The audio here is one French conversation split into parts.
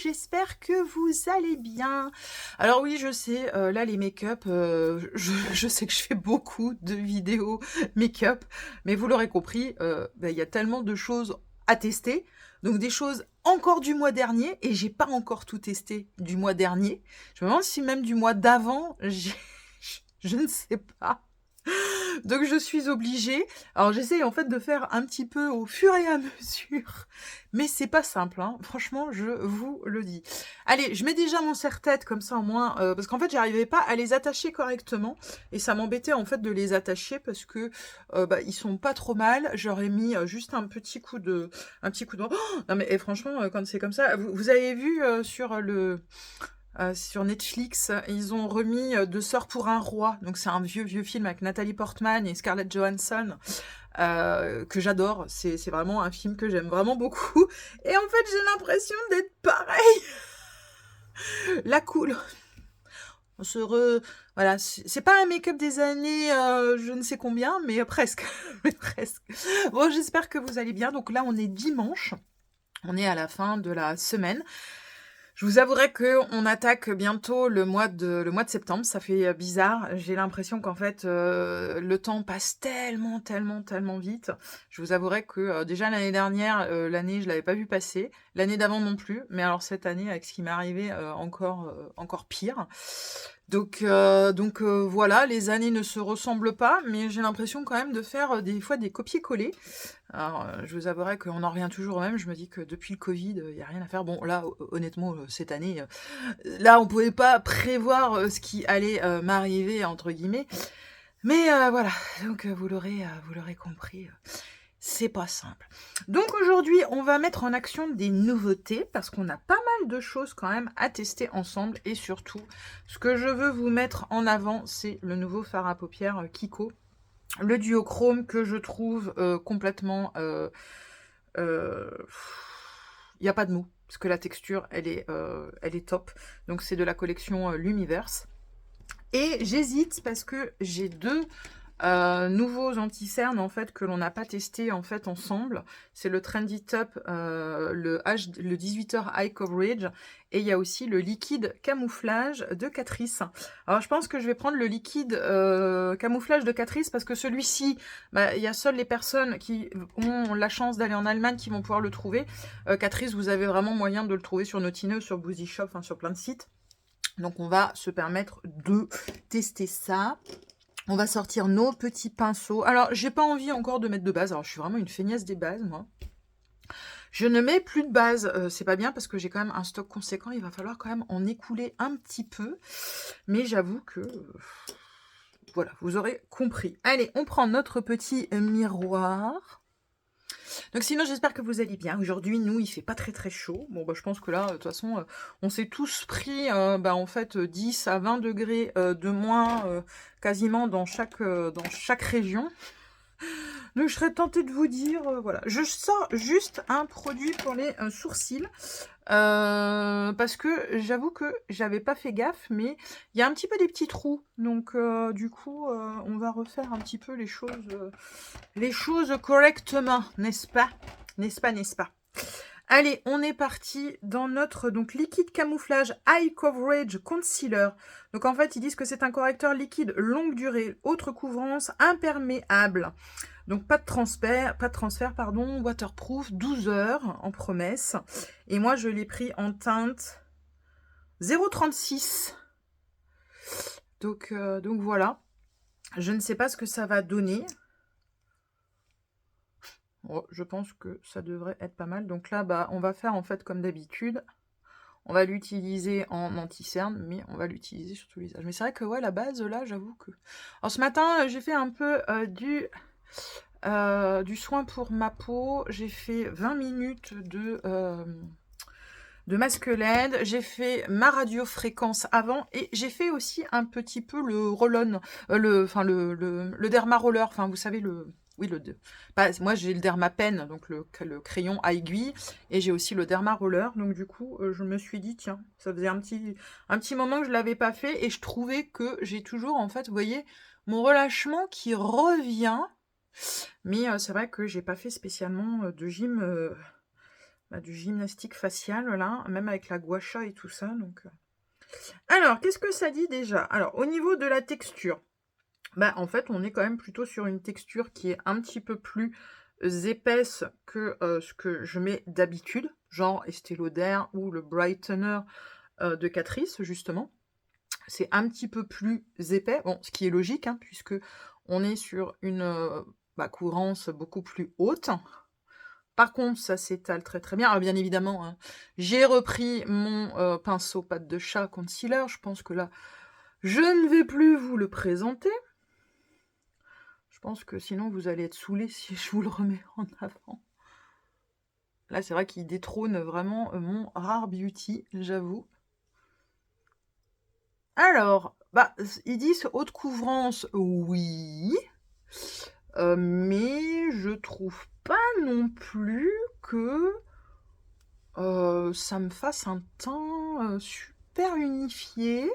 j'espère que vous allez bien. Alors oui, je sais, là les make-up, je sais que je fais beaucoup de vidéos make-up, mais vous l'aurez compris, il y a tellement de choses à tester, donc des choses encore du mois dernier, et j'ai pas encore tout testé du mois dernier. Je me demande si même du mois d'avant, je ne sais pas. Donc je suis obligée. Alors j'essaye en fait de faire un petit peu au fur et à mesure. Mais c'est pas simple, hein. Franchement, je vous le dis. Allez, je mets déjà mon serre-tête comme ça au moins. Parce qu'en fait, j'arrivais pas à les attacher correctement. Et ça m'embêtait en fait de les attacher parce que ils sont pas trop mal. J'aurais mis juste un petit coup de. Un petit coup de. Oh non mais franchement, quand c'est comme ça. Vous avez vu sur Netflix, ils ont remis Deux sœurs pour un roi. Donc c'est un vieux film avec Nathalie Portman et Scarlett Johansson que j'adore. C'est vraiment un film que j'aime vraiment beaucoup. Et en fait, j'ai l'impression d'être pareil. La cool. Voilà, c'est pas un make-up des années je ne sais combien, mais presque. Mais presque. Bon, j'espère que vous allez bien. Donc là, on est dimanche. On est à la fin de la semaine. Je vous avouerai qu'on attaque bientôt le mois de septembre. Ça fait bizarre. J'ai l'impression qu'en fait, le temps passe tellement vite. Je vous avouerai que déjà l'année dernière, l'année, je l'avais pas vu passer. L'année d'avant non plus. Mais alors cette année, avec ce qui m'est arrivé, encore pire. Donc voilà, les années ne se ressemblent pas, mais j'ai l'impression quand même de faire des fois des copier-coller. Alors, je vous avouerai qu'on en revient toujours au même. Je me dis que depuis le Covid, il n'y a rien à faire. Bon, là, honnêtement, cette année, là, on pouvait pas prévoir ce qui allait m'arriver, entre guillemets. Mais voilà, donc vous l'aurez compris, c'est pas simple. Donc aujourd'hui, on va mettre en action des nouveautés parce qu'on a pas mal de choses quand même à tester ensemble. Et surtout, ce que je veux vous mettre en avant, c'est le nouveau fard à paupières Kiko. Le duochrome que je trouve complètement... il n'y a pas de mots, parce que la texture, elle est top. Donc c'est de la collection Lumiverse. Et j'hésite parce que j'ai deux nouveaux anti-cernes en fait que l'on n'a pas testé en fait ensemble. C'est le Trendy Top, le 18h High Coverage, et il y a aussi le liquide camouflage de Catrice. Alors je pense que je vais prendre le liquide camouflage de Catrice parce que celui-ci, il y a seules les personnes qui ont la chance d'aller en Allemagne qui vont pouvoir le trouver. Catrice, vous avez vraiment moyen de le trouver sur Notino, sur Boozy Shop, enfin sur plein de sites. Donc on va se permettre de tester ça. On va sortir nos petits pinceaux. Alors, j'ai pas envie encore de mettre de base. Alors, je suis vraiment une feignasse des bases, moi. Je ne mets plus de base. C'est pas bien parce que j'ai quand même un stock conséquent. Il va falloir quand même en écouler un petit peu. Mais j'avoue que... voilà, vous aurez compris. Allez, on prend notre petit miroir. Donc sinon, j'espère que vous allez bien. Aujourd'hui, nous, il fait pas très chaud. Bon, je pense que là, de toute façon, on s'est tous pris, en fait, 10 à 20 degrés de moins quasiment dans chaque région. Donc, je serais tentée de vous dire, voilà. Je sors juste un produit pour les sourcils. Parce que j'avoue que j'avais pas fait gaffe, mais il y a un petit peu des petits trous. Donc, du coup, on va refaire un petit peu les choses correctement, n'est-ce pas? N'est-ce pas? Allez, on est parti dans notre liquide camouflage High Coverage Concealer. Donc en fait, ils disent que c'est un correcteur liquide longue durée, haute couvrance, imperméable. Donc pas de transfert, waterproof, 12 heures en promesse. Et moi, je l'ai pris en teinte 0,36. Donc voilà. Je ne sais pas ce que ça va donner. Oh, je pense que ça devrait être pas mal. Donc là, on va faire en fait comme d'habitude. On va l'utiliser en anti-cerne, mais on va l'utiliser sur tout le visage. Mais c'est vrai que ouais, la base, là, j'avoue que... Alors ce matin, j'ai fait un peu du soin pour ma peau. J'ai fait 20 minutes de masque LED. J'ai fait ma radiofréquence avant. Et j'ai fait aussi un petit peu le roll-on. Le derma roller. Enfin, vous savez, oui, moi j'ai le Dermapen, donc le crayon à aiguille, et j'ai aussi le Derma Roller. Donc du coup, je me suis dit, tiens, ça faisait un petit moment que je l'avais pas fait, et je trouvais que j'ai toujours, en fait, vous voyez, mon relâchement qui revient. Mais c'est vrai que j'ai pas fait spécialement de gym du gymnastique facial, là, même avec la gua sha et tout ça, donc Alors, qu'est-ce que ça dit déjà? Alors, au niveau de la texture, en fait, on est quand même plutôt sur une texture qui est un petit peu plus, épaisse que, ce que je mets d'habitude, genre Estée Lauder ou le brightener, de Catrice, justement. C'est un petit peu plus épais, bon, ce qui est logique, hein, puisque on est sur une, couvrance beaucoup plus haute. Par contre, ça s'étale très, très bien. Alors bien évidemment, hein, j'ai repris mon, pinceau patte de chat concealer. Je pense que là, je ne vais plus vous le présenter. Je pense que sinon vous allez être saoulés si je vous le remets en avant. Là, c'est vrai qu'il détrône vraiment, mon Rare Beauty, j'avoue. Alors, ils disent haute couvrance, oui, mais je trouve pas non plus que, ça me fasse un teint, super unifié.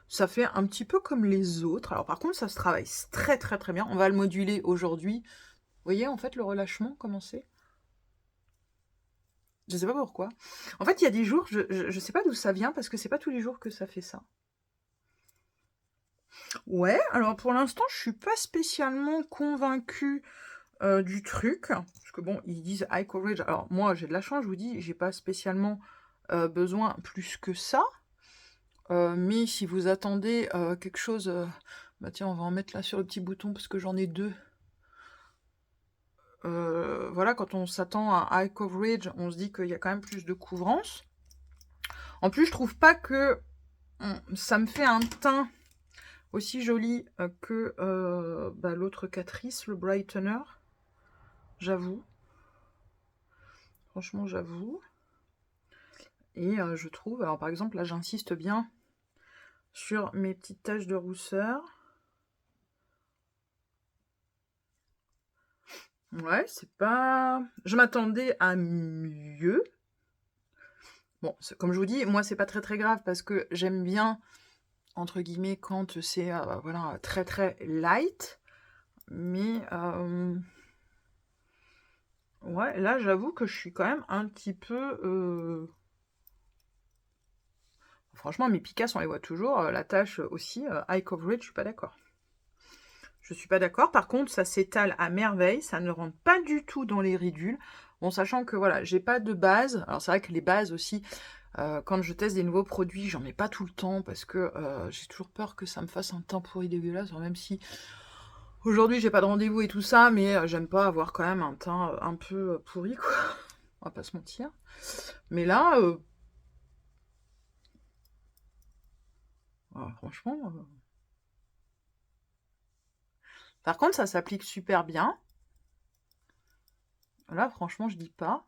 Ça fait un petit peu comme les autres. Alors par contre, ça se travaille très, très, très bien. On va le moduler aujourd'hui. Vous voyez, en fait, le relâchement, comment c'est? Je sais pas pourquoi. En fait, il y a des jours, je sais pas d'où ça vient, parce que c'est pas tous les jours que ça fait ça. Ouais, alors pour l'instant, je suis pas spécialement convaincue du truc. Parce que bon, ils disent high coverage. Alors moi, j'ai de la chance, je vous dis, j'ai pas spécialement besoin plus que ça. Mais si vous attendez quelque chose... tiens, on va en mettre là sur le petit bouton, parce que j'en ai deux. Voilà, quand on s'attend à high coverage, on se dit qu'il y a quand même plus de couvrance. En plus, je trouve pas que ça me fait un teint aussi joli que l'autre Catrice, le brightener. J'avoue. Franchement, j'avoue. Et je trouve... Alors, par exemple, là, j'insiste bien sur mes petites taches de rousseur. Ouais, c'est pas... Je m'attendais à mieux. Bon, comme je vous dis, moi, c'est pas très très grave parce que j'aime bien, entre guillemets, quand c'est voilà, très très light. Mais, ouais, là, j'avoue que je suis quand même un petit peu... Franchement, mes Picasso, on les voit toujours. La tâche aussi, high coverage, je suis pas d'accord. Je suis pas d'accord. Par contre, ça s'étale à merveille. Ça ne rentre pas du tout dans les ridules. Bon, sachant que voilà, j'ai pas de base. Alors, c'est vrai que les bases aussi, quand je teste des nouveaux produits, j'en mets pas tout le temps parce que j'ai toujours peur que ça me fasse un teint pourri dégueulasse. Alors, même si aujourd'hui j'ai pas de rendez-vous et tout ça, mais j'aime pas avoir quand même un teint un peu pourri, quoi. On va pas se mentir. Mais là, franchement. Par contre, ça s'applique super bien. Là, franchement, je dis pas.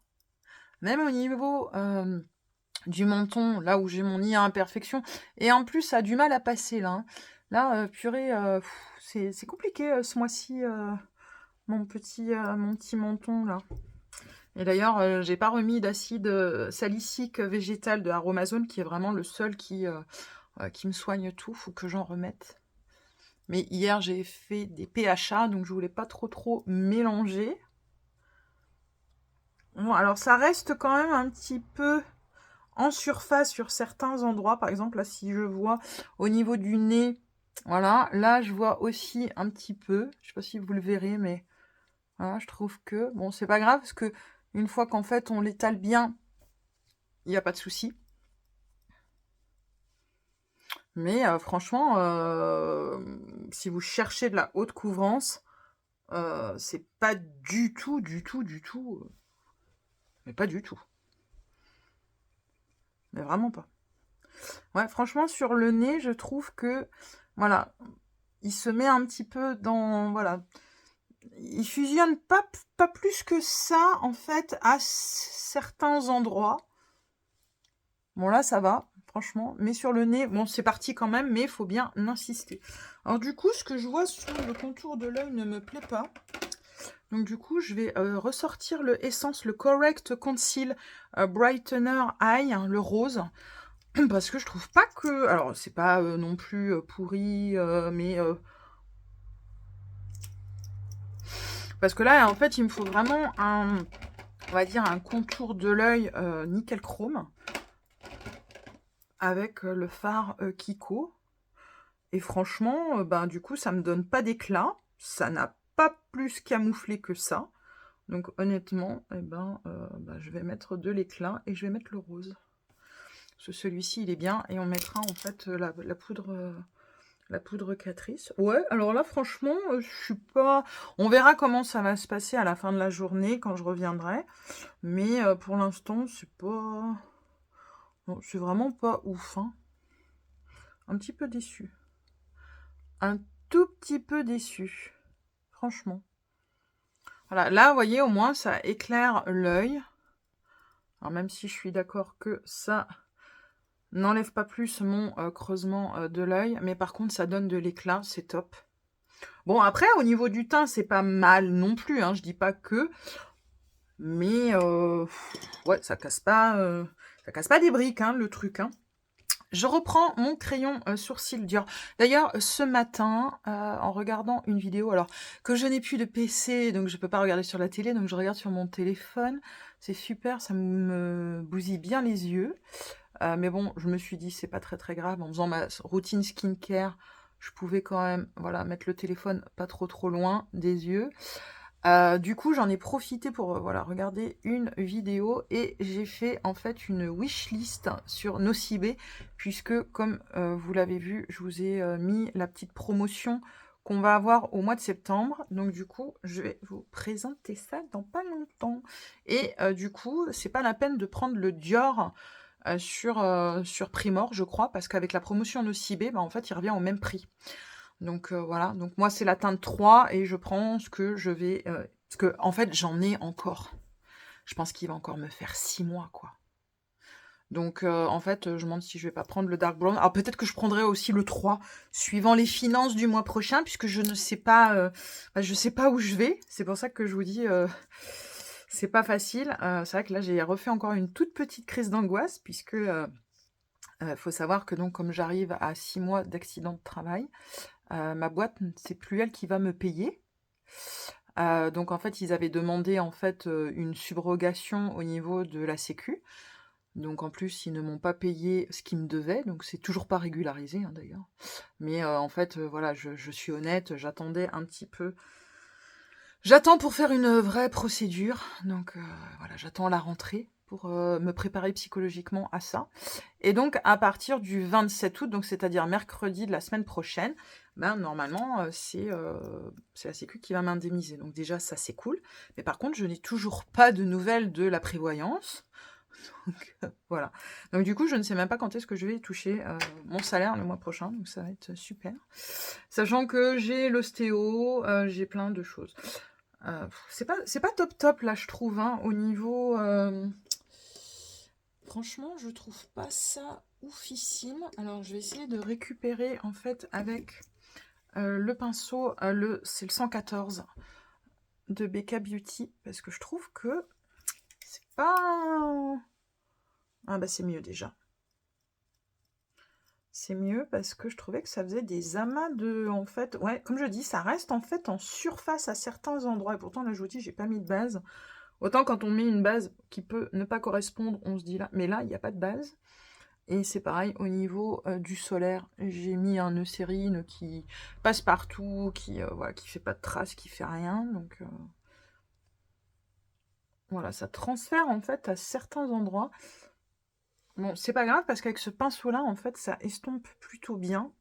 Même au niveau du menton, là où j'ai mon nid à imperfection. Et en plus, ça a du mal à passer, là. Hein. Là, purée, c'est compliqué ce mois-ci, mon petit menton, là. Et d'ailleurs, j'ai pas remis d'acide salicylique végétal de Aromazone, qui est vraiment le seul qui me soigne tout. Faut que j'en remette. Mais hier, j'ai fait des PHA, donc je voulais pas trop mélanger. Bon, alors ça reste quand même un petit peu en surface sur certains endroits. Par exemple, là, si je vois au niveau du nez, voilà, là, je vois aussi un petit peu. Je sais pas si vous le verrez, mais voilà, je trouve que... Bon, c'est pas grave, parce que une fois qu'en fait, on l'étale bien, il n'y a pas de souci. Mais franchement, si vous cherchez de la haute couvrance, c'est pas du tout, mais pas du tout. Mais vraiment pas. Ouais, franchement, sur le nez, je trouve que, voilà, il se met un petit peu dans, voilà, il fusionne pas plus que ça, en fait, à certains endroits. Bon, là, ça va, franchement. Mais sur le nez, bon, c'est parti quand même, mais il faut bien insister. Alors, du coup, ce que je vois sur le contour de l'œil ne me plaît pas. Donc, du coup, je vais ressortir le Essence, le Correct Conceal Brightener Eye, hein, le rose. Parce que je trouve pas que... Alors, c'est pas non plus pourri, mais... Parce que là, en fait, il me faut vraiment on va dire un contour de l'œil nickel chrome avec le fard Kiko. Et franchement, ben, du coup, ça me donne pas d'éclat. Ça n'a pas plus camouflé que ça. Donc honnêtement, eh ben, je vais mettre de l'éclat et je vais mettre le rose. Parce que celui-ci, il est bien. Et on mettra en fait la poudre Catrice. Ouais, alors là, franchement, je suis pas... On verra comment ça va se passer à la fin de la journée, quand je reviendrai. Mais pour l'instant, c'est pas... Non, c'est vraiment pas ouf, hein. Un petit peu déçu. Un tout petit peu déçu. Franchement. Voilà, là, vous voyez, au moins, ça éclaire l'œil. Alors, même si je suis d'accord que ça n'enlève pas plus mon creusement de l'œil. Mais par contre, ça donne de l'éclat, c'est top. Bon, après, au niveau du teint, c'est pas mal non plus, hein, je dis pas que. Mais, ouais, ça casse pas des briques, hein, le truc, hein. Je reprends mon crayon sourcil Dior. D'ailleurs, ce matin, en regardant une vidéo, alors que je n'ai plus de PC, donc je peux pas regarder sur la télé, donc je regarde sur mon téléphone. C'est super, ça me bousille bien les yeux. Mais bon, je me suis dit, c'est pas très très grave. En faisant ma routine skincare, je pouvais quand même, voilà, mettre le téléphone pas trop loin des yeux. Du coup, j'en ai profité pour voilà, regarder une vidéo et j'ai fait en fait une wishlist sur Nocibé puisque comme vous l'avez vu, je vous ai mis la petite promotion qu'on va avoir au mois de septembre. Donc du coup, je vais vous présenter ça dans pas longtemps. Et du coup, c'est pas la peine de prendre le Dior sur Primor, je crois, parce qu'avec la promotion Nocibé, en fait, il revient au même prix. Donc voilà, donc moi c'est la teinte 3 et je prends ce que je vais... parce que en fait j'en ai encore. Je pense qu'il va encore me faire 6 mois quoi. Donc en fait je me demande si je vais pas prendre le Dark Brown. Alors peut-être que je prendrai aussi le 3 suivant les finances du mois prochain puisque je ne sais pas, je sais pas où je vais. C'est pour ça que je vous dis... c'est pas facile. C'est vrai que là j'ai refait encore une toute petite crise d'angoisse puisque... faut savoir que donc comme j'arrive à 6 mois d'accident de travail, ma boîte, c'est plus elle qui va me payer. Donc en fait, ils avaient demandé en fait une subrogation au niveau de la Sécu. Donc en plus, ils ne m'ont pas payé ce qu'ils me devaient, donc c'est toujours pas régularisé hein, d'ailleurs. Mais en fait, voilà, je suis honnête, j'attendais un petit peu. J'attends pour faire une vraie procédure, donc voilà, j'attends la rentrée pour me préparer psychologiquement à ça. Et donc, à partir du 27 août, donc c'est-à-dire mercredi de la semaine prochaine, normalement, c'est la Sécu qui va m'indemniser. Donc déjà, ça, c'est cool. Mais par contre, je n'ai toujours pas de nouvelles de la prévoyance. Donc, voilà. Donc du coup, je ne sais même pas quand est-ce que je vais toucher mon salaire le mois prochain. Donc ça va être super. Sachant que j'ai l'ostéo, j'ai plein de choses. C'est pas top là, je trouve, hein, au niveau... Franchement, je trouve pas ça oufissime. Alors, je vais essayer de récupérer, en fait, avec le pinceau, c'est le 114 de BK Beauty, parce que je trouve que c'est pas... Ah bah, c'est mieux déjà. C'est mieux parce que je trouvais que ça faisait des amas de... En fait, ouais, comme je dis, ça reste en fait en surface à certains endroits. Et pourtant, là, je vous dis, j'ai pas mis de base. Autant quand on met une base qui peut ne pas correspondre, on se dit là, mais là, il n'y a pas de base. Et c'est pareil au niveau du solaire. J'ai mis un Eucérine qui passe partout, qui voilà, qui fait pas de traces, qui fait rien. Donc voilà, ça transfère en fait à certains endroits. Bon, c'est pas grave parce qu'avec ce pinceau-là, en fait, ça estompe plutôt bien.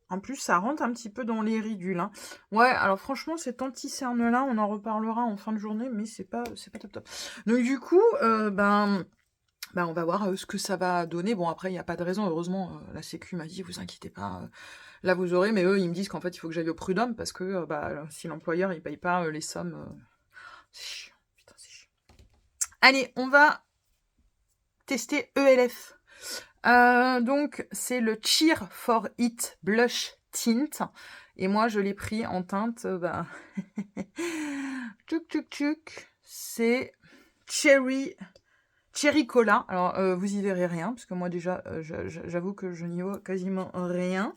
En plus, ça rentre un petit peu dans les ridules. Hein. Ouais, alors franchement, cet anti-cerne-là, on en reparlera en fin de journée, mais c'est pas top. Donc du coup, on va voir ce que ça va donner. Bon, après, il n'y a pas de raison. Heureusement, la Sécu m'a dit, vous inquiétez pas, là vous aurez. Mais eux, ils me disent qu'en fait, il faut que j'aille au prud'homme parce que si l'employeur, il paye pas les sommes... c'est chiant. Putain, c'est chiant. Allez, on va tester ELF. Donc, c'est le Cheer for It Blush Tint. Et moi, je l'ai pris en teinte... tchouk. C'est Cherry Cola. Alors, vous y verrez rien, parce que moi, déjà, j'avoue que je n'y vois quasiment rien.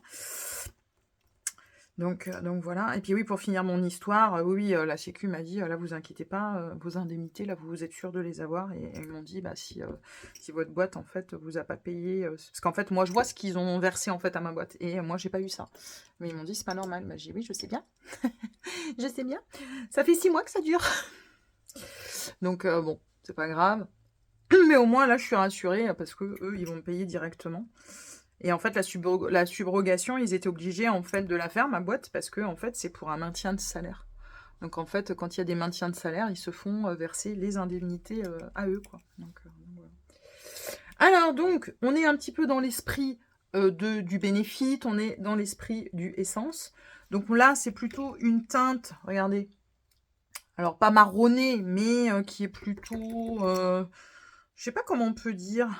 Donc voilà. Et puis oui, pour finir mon histoire, oui, la sécu m'a dit: «Là, vous inquiétez pas, vos indemnités, là, vous êtes sûrs de les avoir» et ils m'ont dit: «Bah, si votre boîte, en fait, vous a pas payé», parce qu'en fait, moi, je vois ce qu'ils ont versé, en fait, à ma boîte et moi, j'ai pas eu ça. Mais ils m'ont dit: «C'est pas normal». Bah, j'ai dit: «Oui, je sais bien. Je sais bien. Ça fait 6 mois que ça dure». Donc bon, c'est pas grave. Mais au moins, là, je suis rassurée, parce qu'eux, ils vont me payer directement. Et en fait, la subrogation, ils étaient obligés en fait de la faire, ma boîte, parce que en fait, c'est pour un maintien de salaire. Donc en fait, quand il y a des maintiens de salaire, ils se font verser les indemnités à eux, quoi. Donc, voilà. Alors donc, on est un petit peu dans l'esprit du bénéfice, on est dans l'esprit du essence. Donc là, c'est plutôt une teinte, regardez. Alors pas marronné, mais qui est plutôt, je sais pas comment on peut dire.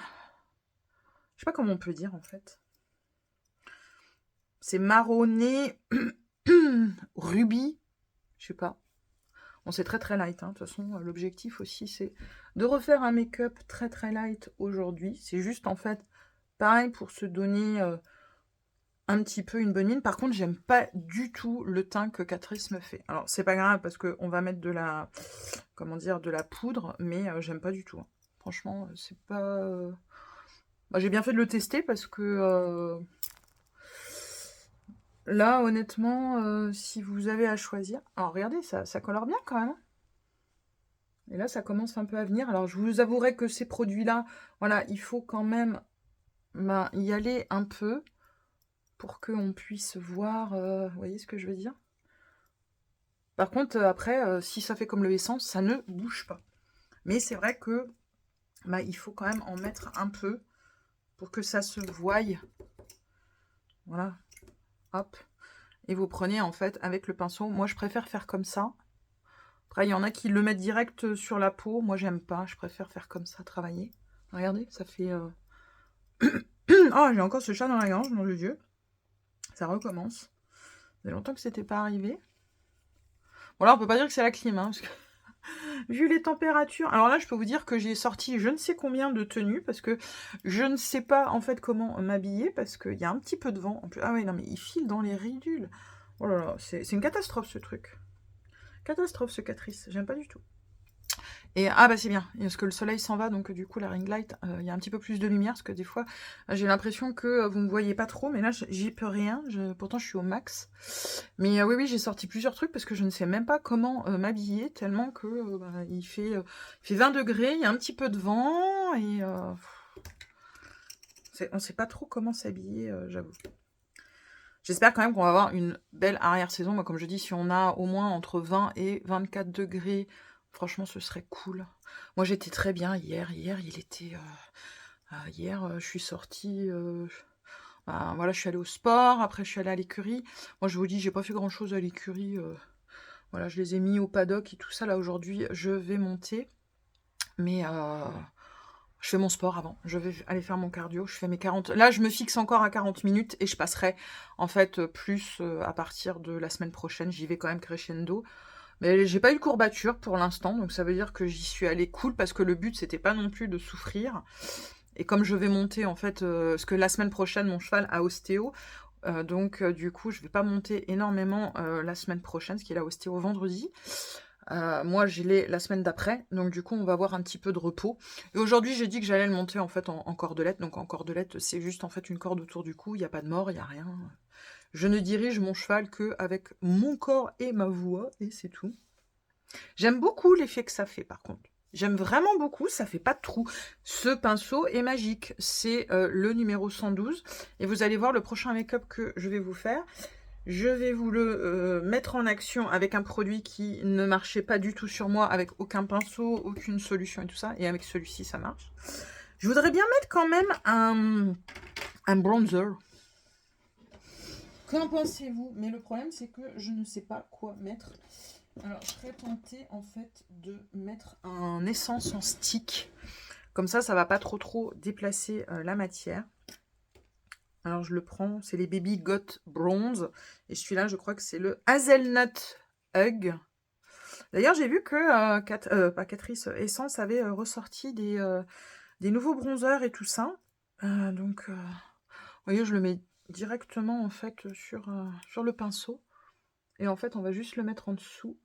Je sais pas comment on peut dire en fait. C'est marronné, rubis, je sais pas. Bon, c'est très très light, hein. De toute façon, l'objectif aussi, c'est de refaire un make-up très très light aujourd'hui. C'est juste en fait, pareil, pour se donner un petit peu une bonne mine. Par contre, j'aime pas du tout le teint que Catrice me fait. Alors, c'est pas grave parce qu'on va mettre de la, comment dire, de la poudre, mais j'aime pas du tout, hein. Franchement, c'est pas... Bah, j'ai bien fait de le tester parce que... Là, honnêtement, si vous avez à choisir... Alors, regardez, ça colore bien quand même, hein. Et là, ça commence un peu à venir. Alors, je vous avouerai que ces produits-là, voilà, il faut quand même y aller un peu pour qu'on puisse voir... vous voyez ce que je veux dire? Par contre, après, si ça fait comme le essence, ça ne bouge pas. Mais c'est vrai que il faut quand même en mettre un peu pour que ça se voie. Voilà. Hop. Et vous prenez en fait avec le pinceau. Moi, je préfère faire comme ça. Après, il y en a qui le mettent direct sur la peau. Moi, j'aime pas. Je préfère faire comme ça, travailler. Regardez, ça fait... Oh, j'ai encore ce chat dans la gorge, mon Dieu. Ça recommence. Ça fait longtemps que c'était pas arrivé. Bon, là, on peut pas dire que c'est la clim, hein, parce que... Vu les températures... Alors là, je peux vous dire que j'ai sorti je ne sais combien de tenues, parce que je ne sais pas, en fait, comment m'habiller, parce qu'il y a un petit peu de vent. En plus... Ah oui, non, mais il file dans les ridules. Oh là là, c'est une catastrophe, ce truc. Catastrophe, ce Catrice. J'aime pas du tout. Et ah bah c'est bien, parce que le soleil s'en va, donc du coup la ring light, il y a un petit peu plus de lumière, parce que des fois j'ai l'impression que vous me voyez pas trop, mais là j'y peux rien, pourtant je suis au max. Mais oui, oui, j'ai sorti plusieurs trucs, parce que je ne sais même pas comment m'habiller, tellement que il fait 20 degrés, il y a un petit peu de vent, et on sait pas trop comment s'habiller, j'avoue. J'espère quand même qu'on va avoir une belle arrière-saison. Moi, comme je dis, si on a au moins entre 20 et 24 degrés, franchement, ce serait cool. Moi, j'étais très bien hier. Hier, il était... hier, je suis sortie... voilà, je suis allée au sport. Après, je suis allée à l'écurie. Moi, je vous dis, j'ai pas fait grand-chose à l'écurie. Voilà, je les ai mis au paddock et tout ça. Là, aujourd'hui, je vais monter. Mais... je fais mon sport avant, je vais aller faire mon cardio, je fais mes 40... Là, je me fixe encore à 40 minutes et je passerai, en fait, plus à partir de la semaine prochaine. J'y vais quand même crescendo. Mais j'ai pas eu de courbature pour l'instant, donc ça veut dire que j'y suis allée cool, parce que le but, c'était pas non plus de souffrir. Et comme je vais monter, en fait, parce que la semaine prochaine, mon cheval a ostéo, donc du coup, je vais pas monter énormément la semaine prochaine, parce qu'il a ostéo vendredi. Moi, j'y l'ai la semaine d'après, donc du coup, on va avoir un petit peu de repos. Et aujourd'hui, j'ai dit que j'allais le monter en fait en cordelette. Donc en cordelette, c'est juste en fait une corde autour du cou, il n'y a pas de mort, il n'y a rien. Je ne dirige mon cheval que avec mon corps et ma voix, et c'est tout. J'aime beaucoup l'effet que ça fait, par contre. J'aime vraiment beaucoup, ça fait pas de trou. Ce pinceau est magique, c'est le numéro 112. Et vous allez voir le prochain make-up que je vais vous faire. Je vais vous le mettre en action avec un produit qui ne marchait pas du tout sur moi, avec aucun pinceau, aucune solution et tout ça. Et avec celui-ci, ça marche. Je voudrais bien mettre quand même un bronzer. Qu'en pensez-vous? Mais le problème, c'est que je ne sais pas quoi mettre. Alors, je serais tentée, en fait, de mettre un essence en stick. Comme ça va pas trop déplacer la matière. Alors, je le prends, c'est les Baby Got Bronze. Et celui-là, je crois que c'est le Hazelnut Hug. D'ailleurs, j'ai vu que Catrice Essence avait ressorti des nouveaux bronzers et tout ça. Donc, vous voyez, je le mets directement, en fait, sur le pinceau. Et en fait, on va juste le mettre en dessous.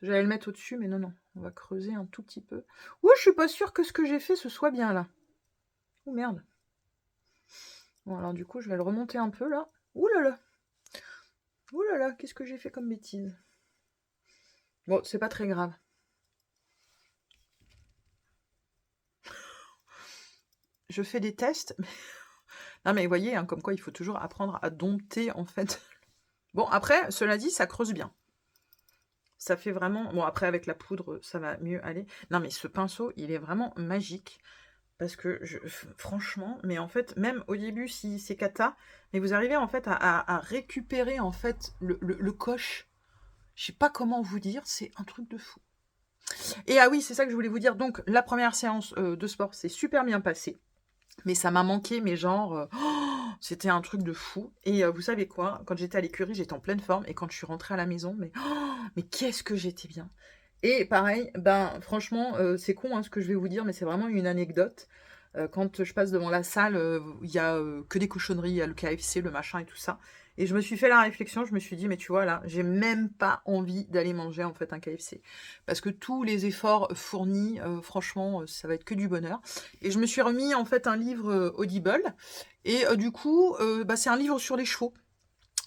J'allais le mettre au-dessus, mais non, non. On va creuser un tout petit peu. Ouh, je suis pas sûre que ce que j'ai fait, ce soit bien, là. Oh, merde. Bon, alors du coup, je vais le remonter un peu, là. Ouh là là. Ouh là là, qu'est-ce que j'ai fait comme bêtise? Bon, c'est pas très grave. Je fais des tests. Non, mais vous voyez, hein, comme quoi il faut toujours apprendre à dompter, en fait. Bon, après, cela dit, ça creuse bien. Ça fait vraiment... Bon, après, avec la poudre, ça va mieux aller. Non, mais ce pinceau, il est vraiment magique. Parce que, franchement, mais en fait, même au début, si c'est cata, mais vous arrivez, en fait, à récupérer, en fait, le coche. Je sais pas comment vous dire, c'est un truc de fou. Et ah oui, c'est ça que je voulais vous dire. Donc, la première séance de sport s'est super bien passée. Mais ça m'a manqué, mais genre, c'était un truc de fou. Et vous savez quoi? Quand j'étais à l'écurie, j'étais en pleine forme. Et quand je suis rentrée à la maison, mais qu'est-ce que j'étais bien. Et pareil, ben franchement, c'est con hein, ce que je vais vous dire, mais c'est vraiment une anecdote. Quand je passe devant la salle, il y a que des cochonneries, il y a le KFC, le machin et tout ça. Et je me suis fait la réflexion, je me suis dit, mais tu vois là, j'ai même pas envie d'aller manger en fait un KFC. Parce que tous les efforts fournis, franchement, ça va être que du bonheur. Et je me suis remis en fait un livre Audible. Et du coup, bah, c'est un livre sur les chevaux.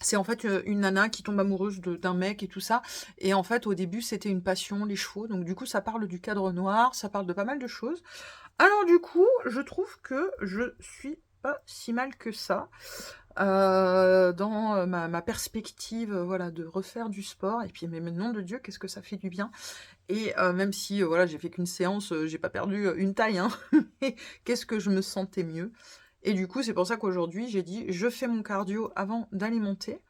C'est en fait une nana qui tombe amoureuse d'un mec et tout ça. Et en fait, au début, c'était une passion, les chevaux. Donc du coup, ça parle du cadre noir, ça parle de pas mal de choses. Alors du coup, je trouve que je suis pas si mal que ça dans ma perspective voilà, de refaire du sport. Et puis, mais nom de Dieu, qu'est-ce que ça fait du bien. Et même si voilà, j'ai fait qu'une séance, j'ai pas perdu une taille, hein, mais qu'est-ce que je me sentais mieux. Et du coup, c'est pour ça qu'aujourd'hui, j'ai dit, je fais mon cardio avant d'aller monter.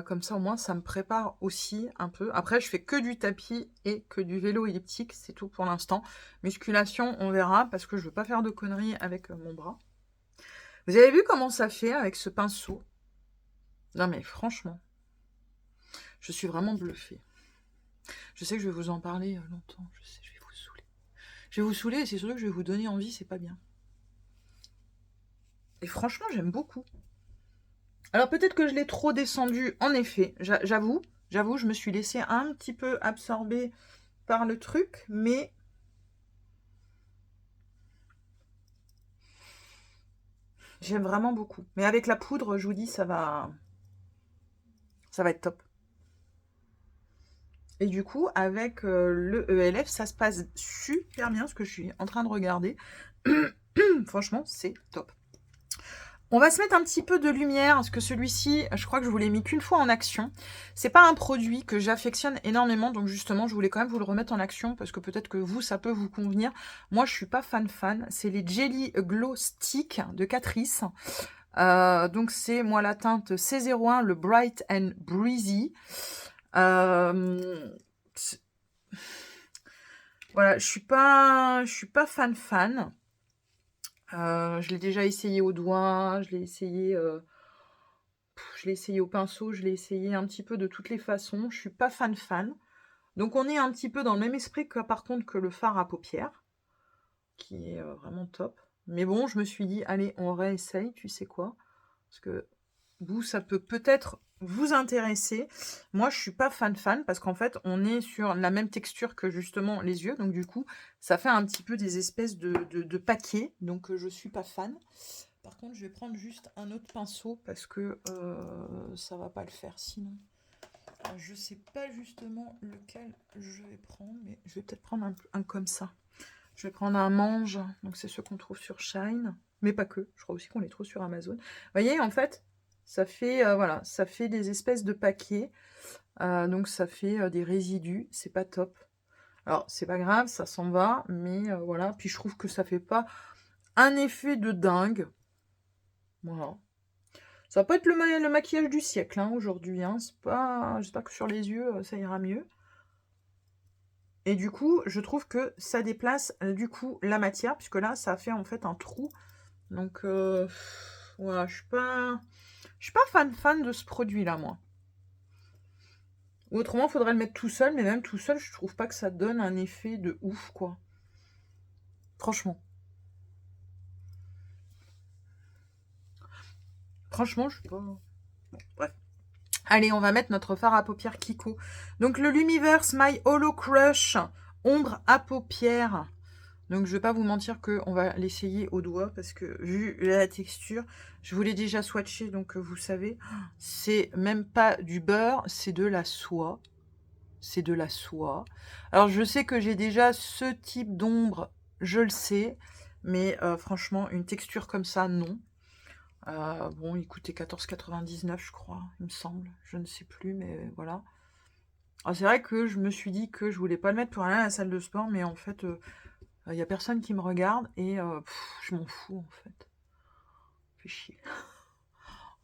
Comme ça, au moins, ça me prépare aussi un peu. Après, je fais que du tapis et que du vélo elliptique, c'est tout pour l'instant. Musculation, on verra, parce que je veux pas faire de conneries avec mon bras. Vous avez vu comment ça fait avec ce pinceau? Non mais franchement, je suis vraiment bluffée. Je sais que je vais vous en parler longtemps, je sais, je vais vous saouler. Je vais vous saouler et c'est surtout que je vais vous donner envie, c'est pas bien. Et franchement, j'aime beaucoup. Alors peut-être que je l'ai trop descendu, en effet, j'avoue, je me suis laissée un petit peu absorber par le truc, mais j'aime vraiment beaucoup. Mais avec la poudre, je vous dis, ça va être top. Et du coup, avec le ELF, ça se passe super bien, ce que je suis en train de regarder. Franchement, c'est top. On va se mettre un petit peu de lumière, parce que celui-ci, je crois que je vous l'ai mis qu'une fois en action. C'est pas un produit que j'affectionne énormément, donc justement, je voulais quand même vous le remettre en action, parce que peut-être que vous, ça peut vous convenir. Moi, je suis pas fan. C'est les Jelly Glow Stick de Catrice. Donc c'est, moi, la teinte C01, le Bright and Breezy. Voilà, je suis pas fan. Je l'ai déjà essayé au doigt, je l'ai essayé au pinceau, je l'ai essayé un petit peu de toutes les façons. Je suis pas fan. Donc on est un petit peu dans le même esprit que par contre que le fard à paupières, qui est vraiment top. Mais bon, je me suis dit, allez, on réessaye, tu sais quoi? Parce que vous, ça peut peut-être vous intéresser. Moi, je suis pas fan parce qu'en fait, on est sur la même texture que justement les yeux. Donc du coup, ça fait un petit peu des espèces de paquets. Donc je suis pas fan. Par contre, je vais prendre juste un autre pinceau parce que ça va pas le faire sinon. Alors, je sais pas justement lequel je vais prendre, mais je vais peut-être prendre un comme ça. Je vais prendre un mange, donc c'est ce qu'on trouve sur Shine, mais pas que. Je crois aussi qu'on les trouve sur Amazon. Vous voyez, en fait, ça fait voilà, ça fait des espèces de paquets, donc ça fait des résidus. C'est pas top. Alors c'est pas grave, ça s'en va, mais voilà. Puis je trouve que ça fait pas un effet de dingue. Voilà. Ça va pas être le maquillage du siècle hein, aujourd'hui. Hein. C'est pas. J'espère que sur les yeux, ça ira mieux. Et du coup, je trouve que ça déplace du coup la matière, puisque là, ça fait en fait un trou. Donc voilà, je suis pas fan de ce produit-là, moi. Ou autrement, il faudrait le mettre tout seul, mais même tout seul, je trouve pas que ça donne un effet de ouf, quoi. Franchement. Franchement, je sais pas. Bon, bref. Allez, on va mettre notre fard à paupières Kiko. Donc, le Lumiverse My Holo Crush ombre à paupières. Donc, je vais pas vous mentir qu'on va l'essayer au doigt parce que, vu la texture, je vous l'ai déjà swatché, donc vous savez, c'est même pas du beurre, c'est de la soie. C'est de la soie. Alors, je sais que j'ai déjà ce type d'ombre, je le sais, mais franchement, une texture comme ça, non. Bon, il coûtait 14,99 je crois, il me semble. Je ne sais plus, mais voilà. Alors, c'est vrai que je me suis dit que je voulais pas le mettre pour aller à la salle de sport, mais en fait, il y a personne qui me regarde et je m'en fous, en fait. Fait chier.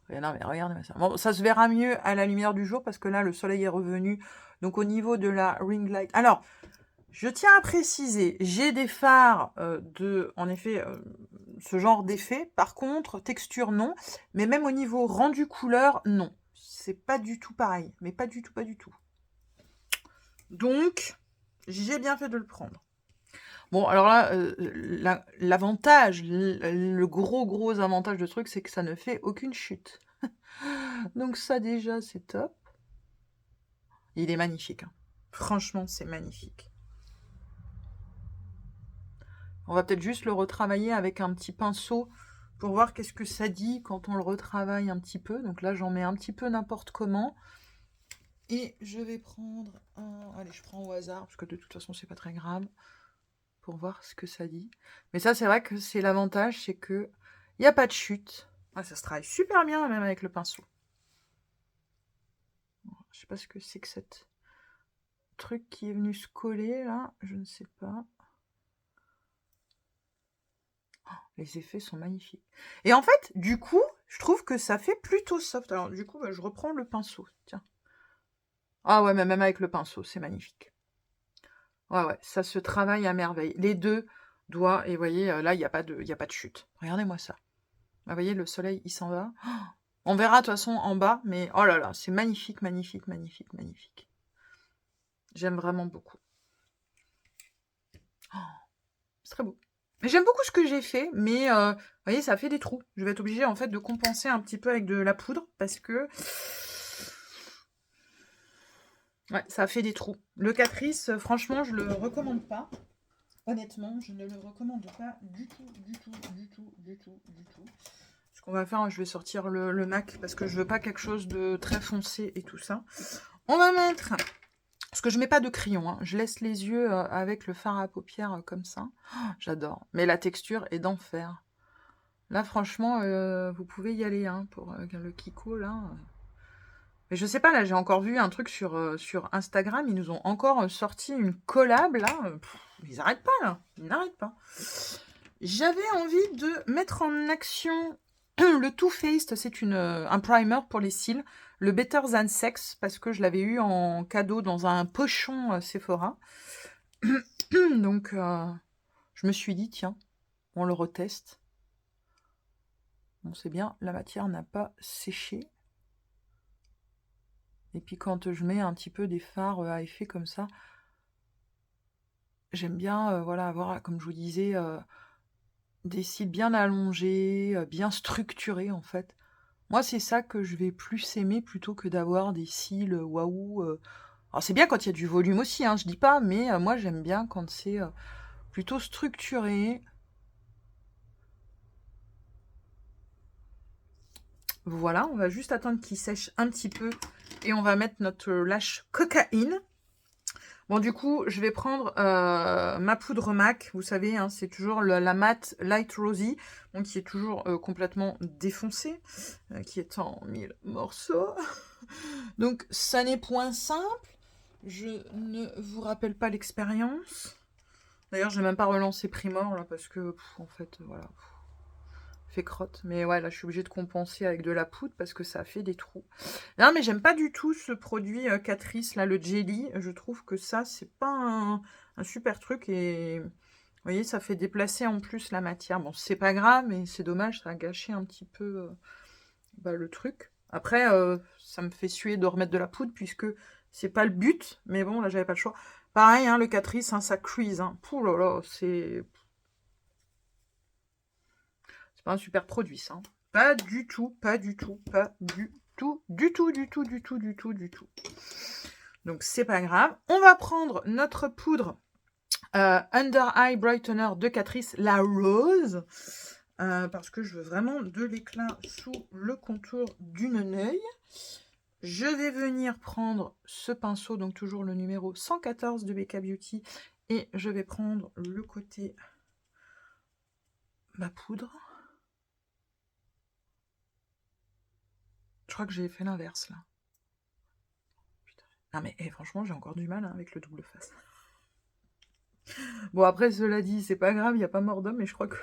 Non, mais regardez ça. Bon, ça se verra mieux à la lumière du jour parce que là, le soleil est revenu. Donc, au niveau de la ring light. Alors, je tiens à préciser, j'ai des fards en effet, ce genre d'effet. Par contre, texture, non. Mais même au niveau rendu couleur, non. C'est pas du tout pareil. Mais pas du tout, pas du tout. Donc, j'ai bien fait de le prendre. Bon, alors là, l'avantage, le gros avantage de ce truc, c'est que ça ne fait aucune chute. Donc ça, déjà, c'est top. Il est magnifique. Hein. Franchement, c'est magnifique. On va peut-être juste le retravailler avec un petit pinceau pour voir qu'est-ce que ça dit quand on le retravaille un petit peu. Donc là, j'en mets un petit peu n'importe comment. Et je vais prendre un... Allez, je prends au hasard, parce que de toute façon, c'est pas très grave. Pour voir ce que ça dit. Mais ça, c'est vrai que c'est l'avantage, c'est que il n'y a pas de chute. Ah, ça se travaille super bien, même avec le pinceau. Je sais pas ce que c'est que cette truc qui est venu se coller, là. Je ne sais pas. Les effets sont magnifiques. Et en fait, du coup, je trouve que ça fait plutôt soft. Alors, du coup, je reprends le pinceau. Tiens. Ah ouais, mais même avec le pinceau, c'est magnifique. Ouais, ça se travaille à merveille. Les deux doigts, et vous voyez, là, il n'y a pas de chute. Regardez-moi ça. Vous voyez, le soleil, il s'en va. On verra de toute façon en bas, mais oh là là, c'est magnifique, magnifique, magnifique, magnifique. J'aime vraiment beaucoup. Oh, c'est très beau. J'aime beaucoup ce que j'ai fait, mais vous voyez, ça fait des trous. Je vais être obligée en fait de compenser un petit peu avec de la poudre parce que ouais, ça fait des trous. Le Catrice, franchement, je le recommande pas. Honnêtement, je ne le recommande pas du tout, du tout, du tout, du tout, du tout. Ce qu'on va faire, je vais sortir le MAC parce que je veux pas quelque chose de très foncé et tout ça. On va mettre... Parce que je mets pas de crayon, hein. Je laisse les yeux avec le fard à paupières comme ça. Oh, j'adore. Mais la texture est d'enfer. Là, franchement, vous pouvez y aller hein, pour le Kiko, là. Mais je sais pas, là, j'ai encore vu un truc sur Instagram. Ils nous ont encore sorti une collab, là. Ils n'arrêtent pas, là. Ils n'arrêtent pas. J'avais envie de mettre en action le Too Faced. C'est un primer pour les cils. Le Better Than Sex, parce que je l'avais eu en cadeau dans un pochon Sephora. Donc, je me suis dit, tiens, on le reteste. Bon, c'est bien, la matière n'a pas séché. Et puis, quand je mets un petit peu des fards à effet comme ça, j'aime bien, voilà, avoir, comme je vous disais, des cils bien allongés, bien structurés, en fait. Moi, c'est ça que je vais plus aimer plutôt que d'avoir des cils waouh. Alors, c'est bien quand il y a du volume aussi, hein, je dis pas, mais moi, j'aime bien quand c'est plutôt structuré. Voilà, on va juste attendre qu'il sèche un petit peu et on va mettre notre lâche cocaïne. Bon, du coup, je vais prendre ma poudre MAC. Vous savez, hein, c'est toujours la matte Light Rosy, donc qui est toujours complètement défoncée, qui est en 1000 morceaux. Donc, ça n'est point simple. Je ne vous rappelle pas l'expérience. D'ailleurs, je n'ai même pas relancé Primor, là, parce que, en fait, voilà, fait crotte. Mais ouais, là, je suis obligée de compenser avec de la poudre, parce que ça fait des trous. Non, mais j'aime pas du tout ce produit Catrice, là, le jelly. Je trouve que ça, c'est pas un super truc, et... Vous voyez, ça fait déplacer en plus la matière. Bon, c'est pas grave, mais c'est dommage, ça a gâché un petit peu le truc. Après, ça me fait suer de remettre de la poudre, puisque c'est pas le but. Mais bon, là, j'avais pas le choix. Pareil, hein, le Catrice, hein, ça crease. Hein. Pouh là là, c'est pas un super produit, ça. Hein. Pas du tout, pas du tout, pas du tout, du tout, du tout, du tout, du tout, du tout. Donc, c'est pas grave. On va prendre notre poudre Under Eye Brightener de Catrice, la rose. Parce que je veux vraiment de l'éclat sous le contour du œil. Je vais venir prendre ce pinceau, donc toujours le numéro 114 de BK Beauty. Et je vais prendre le côté ma poudre. Je crois que j'ai fait l'inverse là. Putain. Non mais franchement, j'ai encore du mal avec le double face. Bon, après, cela dit, c'est pas grave, il n'y a pas mort d'homme, mais je crois que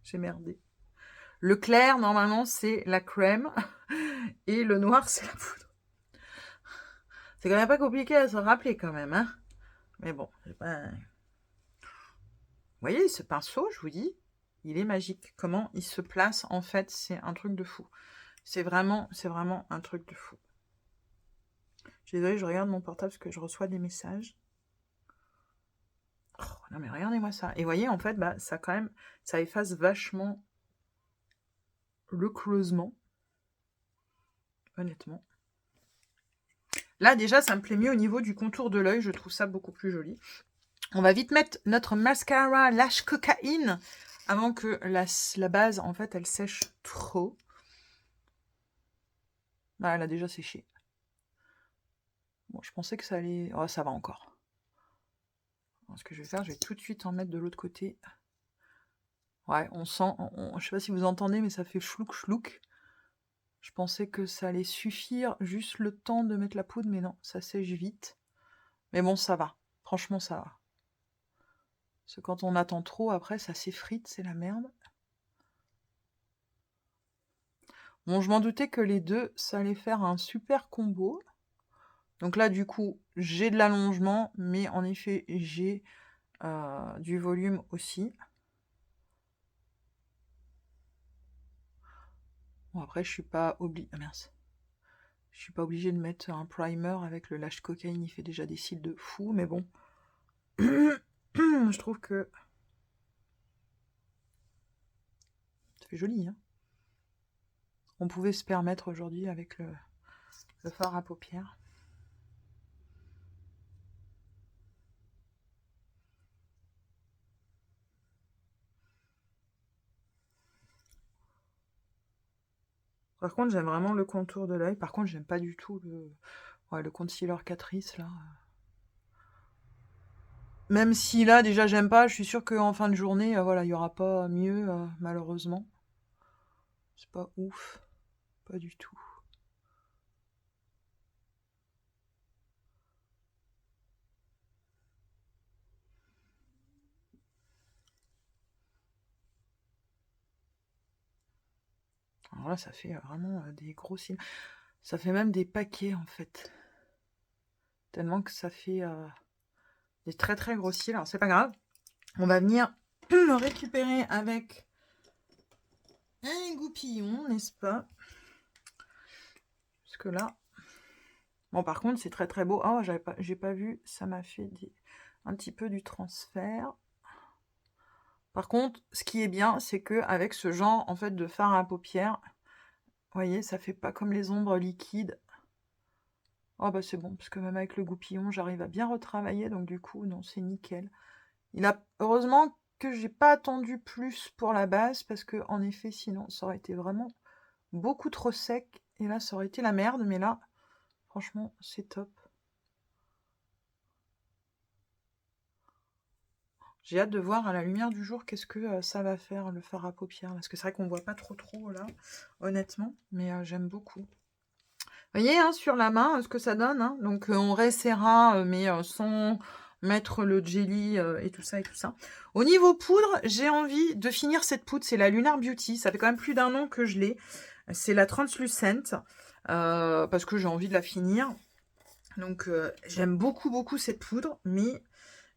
j'ai merdé. Le clair, normalement, c'est la crème. Et le noir, c'est la poudre. C'est quand même pas compliqué à se rappeler, quand même. Hein, mais bon, c'est pas... Vous voyez, ce pinceau, je vous dis, il est magique. Comment il se place, en fait, c'est un truc de fou. C'est vraiment un truc de fou. Je suis désolée, je regarde mon portable parce que je reçois des messages. Oh, non mais regardez-moi ça. Et vous voyez, en fait, bah, ça quand même, ça efface vachement le creusement. Honnêtement. Là, déjà, ça me plaît mieux au niveau du contour de l'œil. Je trouve ça beaucoup plus joli. On va vite mettre notre mascara Lash Cocaine avant que la base, en fait, elle sèche trop. Ah, elle a déjà séché. Bon, je pensais que ça allait... Oh, ça va encore. Alors, ce que je vais faire, je vais tout de suite en mettre de l'autre côté. Ouais, on sent... je sais pas si vous entendez, mais ça fait chlouk chlouk. Je pensais que ça allait suffire juste le temps de mettre la poudre, mais non, ça sèche vite. Mais bon, ça va. Franchement, ça va. Parce que quand on attend trop, après, ça s'effrite, c'est la merde. Bon, je m'en doutais que les deux, ça allait faire un super combo. Donc là, du coup, j'ai de l'allongement, mais en effet, j'ai du volume aussi. Bon, après, je suis pas obligée... Ah, mince. Je suis pas obligée de mettre un primer avec le Lash Cocaine, il fait déjà des cils de fou, mais bon. Je trouve que... Ça fait joli, hein. On pouvait se permettre aujourd'hui avec le fard à paupières. Par contre, j'aime vraiment le contour de l'œil. Par contre, j'aime pas du tout le concealer Catrice, là. Même si là, déjà, j'aime pas, je suis sûre qu'en fin de journée, voilà, il n'y aura pas mieux, malheureusement. C'est pas ouf. Pas du tout. Alors là, ça fait vraiment des gros cils. Ça fait même des paquets, en fait. Tellement que ça fait des très très gros cils. Alors, c'est pas grave. On va venir récupérer avec un goupillon, n'est-ce pas? Parce que là... Bon, par contre, c'est très très beau. Oh, j'ai pas vu. Ça m'a fait un petit peu du transfert. Par contre, ce qui est bien, c'est que avec ce genre en fait de fard à paupières, vous voyez, ça fait pas comme les ombres liquides. Oh bah c'est bon, parce que même avec le goupillon, j'arrive à bien retravailler, donc du coup, non, c'est nickel. Heureusement que j'ai pas attendu plus pour la base, parce que en effet, sinon, ça aurait été vraiment beaucoup trop sec, et là, ça aurait été la merde, mais là, franchement, c'est top. J'ai hâte de voir à la lumière du jour qu'est-ce que ça va faire, le fard à paupières. Parce que c'est vrai qu'on voit pas trop là, honnêtement. Mais j'aime beaucoup. Vous voyez, hein, sur la main, ce que ça donne. Hein. Donc on réessaiera, mais sans mettre le jelly et tout ça et tout ça. Au niveau poudre, j'ai envie de finir cette poudre. C'est la Lunar Beauty. Ça fait quand même plus d'un an que je l'ai. C'est la Translucent. Parce que j'ai envie de la finir. Donc j'aime beaucoup cette poudre. Mais...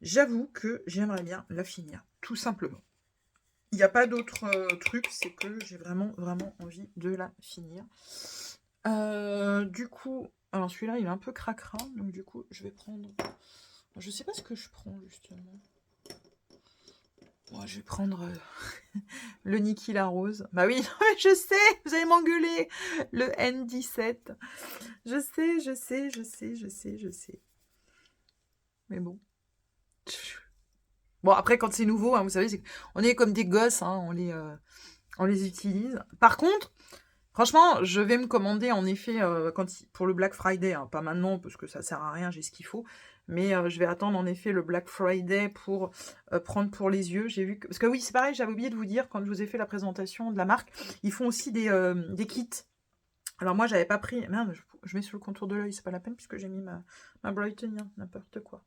j'avoue que j'aimerais bien la finir, tout simplement. Il n'y a pas d'autre truc, c'est que j'ai vraiment envie de la finir. Du coup, alors celui-là, il est un peu cracra, donc du coup, je vais prendre... Je sais pas ce que je prends, justement. Bon, je vais prendre le Niki la rose. Bah oui, je sais, vous allez m'engueuler. Le N17. Je sais, je sais, je sais, je sais, je sais. Mais bon. Bon, après, quand c'est nouveau, hein, vous savez, on est comme des gosses, hein, on les utilise. Par contre, franchement, je vais me commander, en effet, pour le Black Friday, hein, pas maintenant, parce que ça sert à rien, j'ai ce qu'il faut. Mais je vais attendre, en effet, le Black Friday pour prendre pour les yeux. J'ai vu que... Parce que oui, c'est pareil, j'avais oublié de vous dire, quand je vous ai fait la présentation de la marque, ils font aussi des kits. Alors moi, j'avais pas pris... Merde, je mets sur le contour de l'œil, c'est pas la peine, puisque j'ai mis ma Brighton, n'importe quoi.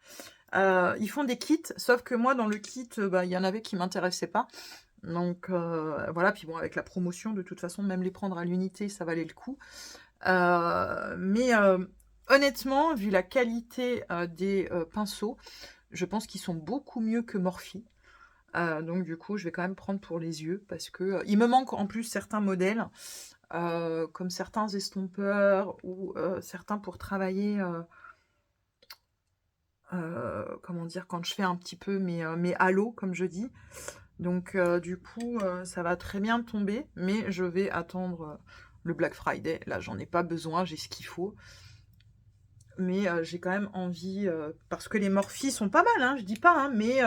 Ils font des kits, sauf que moi, dans le kit, il y en avait qui m'intéressaient pas. Donc voilà, puis bon, avec la promotion, de toute façon, même les prendre à l'unité, ça valait le coup. Mais honnêtement, vu la qualité des pinceaux, je pense qu'ils sont beaucoup mieux que Morphe. Donc du coup, je vais quand même prendre pour les yeux, parce que il me manque en plus certains modèles, comme certains estompeurs, ou certains pour travailler... comment dire, quand je fais un petit peu mes halos, comme je dis. Donc du coup, ça va très bien tomber, mais je vais attendre le Black Friday. Là, j'en ai pas besoin, j'ai ce qu'il faut. Mais j'ai quand même envie, parce que les Morphe sont pas mal, hein, je dis pas, hein, mais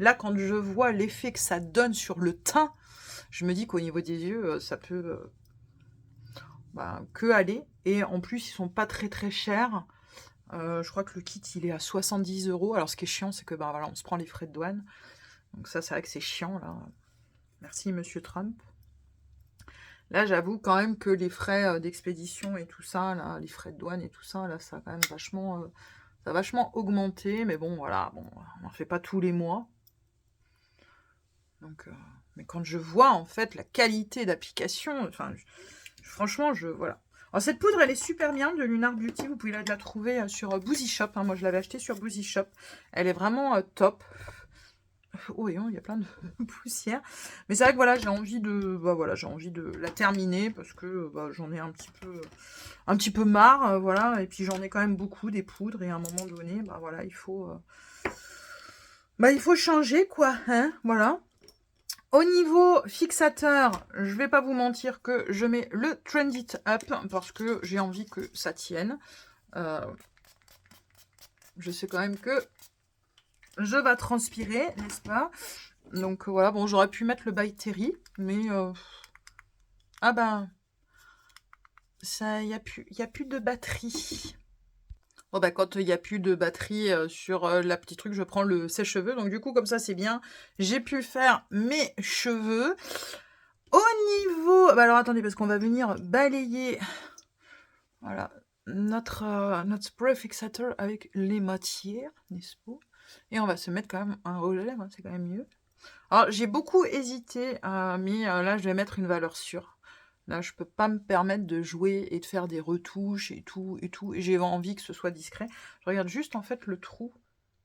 là, quand je vois l'effet que ça donne sur le teint, je me dis qu'au niveau des yeux, ça peut que aller. Et en plus, ils sont pas très très chers. Je crois que le kit, il est à 70 €. Alors, ce qui est chiant, c'est que voilà, on se prend les frais de douane. Donc ça, c'est vrai que c'est chiant, là. Merci, monsieur Trump. Là, j'avoue quand même que les frais d'expédition et tout ça, là, les frais de douane et tout ça, là, ça a quand même vachement, ça a vachement augmenté. Mais bon, voilà, bon, on n'en fait pas tous les mois. Donc, mais quand je vois, en fait, la qualité d'application, enfin, franchement, voilà. Alors, cette poudre, elle est super bien, de Lunar Beauty. Vous pouvez la trouver sur Boozy Shop. Hein. Moi, je l'avais achetée sur Boozy Shop. Elle est vraiment top. Oh, il y a plein de poussière. Mais c'est vrai que voilà, j'ai envie de la terminer, parce que j'en ai un petit peu marre, voilà. Et puis j'en ai quand même beaucoup des poudres, et à un moment donné, voilà, il faut changer, quoi, hein, voilà. Au niveau fixateur, je vais pas vous mentir que je mets le Trend It Up, parce que j'ai envie que ça tienne. Je sais quand même que je vais transpirer, n'est-ce pas? Donc voilà, bon, j'aurais pu mettre le By Terry, mais ah ben, ça, il y a plus de batterie. Bon bah, quand il n'y a plus de batterie sur la petite truc, je prends le sèche-cheveux. Donc du coup, comme ça, c'est bien. J'ai pu faire mes cheveux. Au niveau... alors attendez, parce qu'on va venir balayer, voilà, notre spray fixateur avec les matières, n'est-ce pas? Et on va se mettre quand même un rouge à lèvres, hein, c'est quand même mieux. Alors, j'ai beaucoup hésité, mais là, je vais mettre une valeur sûre. Là, je peux pas me permettre de jouer et de faire des retouches et tout, et tout. Et j'ai envie que ce soit discret. Je regarde juste, en fait, le trou.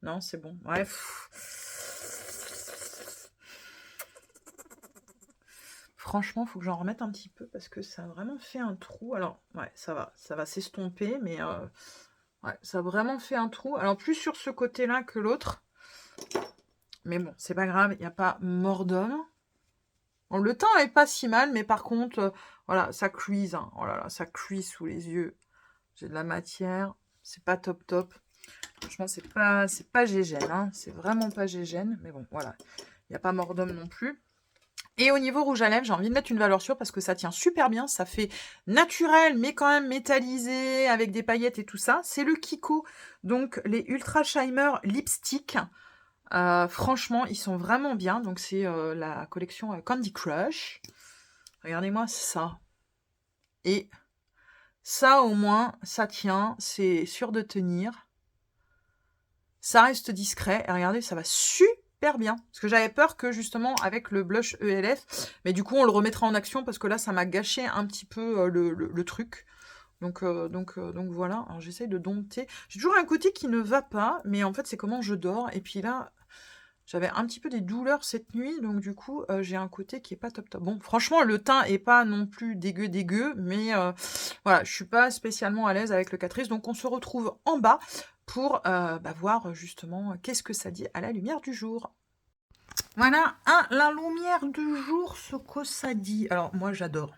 Non, c'est bon. Bref. Franchement, il faut que j'en remette un petit peu, parce que ça a vraiment fait un trou. Alors, ouais, ça va s'estomper, mais ouais, ça a vraiment fait un trou. Alors, plus sur ce côté-là que l'autre. Mais bon, c'est pas grave, il n'y a pas mort d'homme. Bon, le teint est pas si mal, mais par contre, voilà, ça cuise. Hein. Oh là là, ça cuise sous les yeux. J'ai de la matière. C'est pas top top. Franchement, c'est pas gégène. Hein. C'est vraiment pas gégène. Mais bon, voilà. Il n'y a pas mort d'homme non plus. Et au niveau rouge à lèvres, j'ai envie de mettre une valeur sûre, parce que ça tient super bien. Ça fait naturel, mais quand même métallisé, avec des paillettes et tout ça. C'est le Kiko. Donc, les Ultra Shimer Lipstick. Franchement, ils sont vraiment bien. Donc, c'est la collection Candy Crush. Regardez-moi ça. Et ça, au moins, ça tient. C'est sûr de tenir. Ça reste discret. Et regardez, ça va super bien. Parce que j'avais peur que, justement, avec le blush ELF, mais du coup, on le remettra en action, parce que là, ça m'a gâché un petit peu le truc. Donc voilà. Alors, j'essaye de dompter. J'ai toujours un côté qui ne va pas, mais en fait, c'est comment je dors. Et puis là... j'avais un petit peu des douleurs cette nuit, donc du coup, j'ai un côté qui est pas top top. Bon, franchement, le teint est pas non plus dégueu, mais voilà, je suis pas spécialement à l'aise avec le Catrice, donc on se retrouve en bas pour voir justement qu'est-ce que ça dit à la lumière du jour. Voilà, la lumière du jour, ce que ça dit. Alors, moi, j'adore.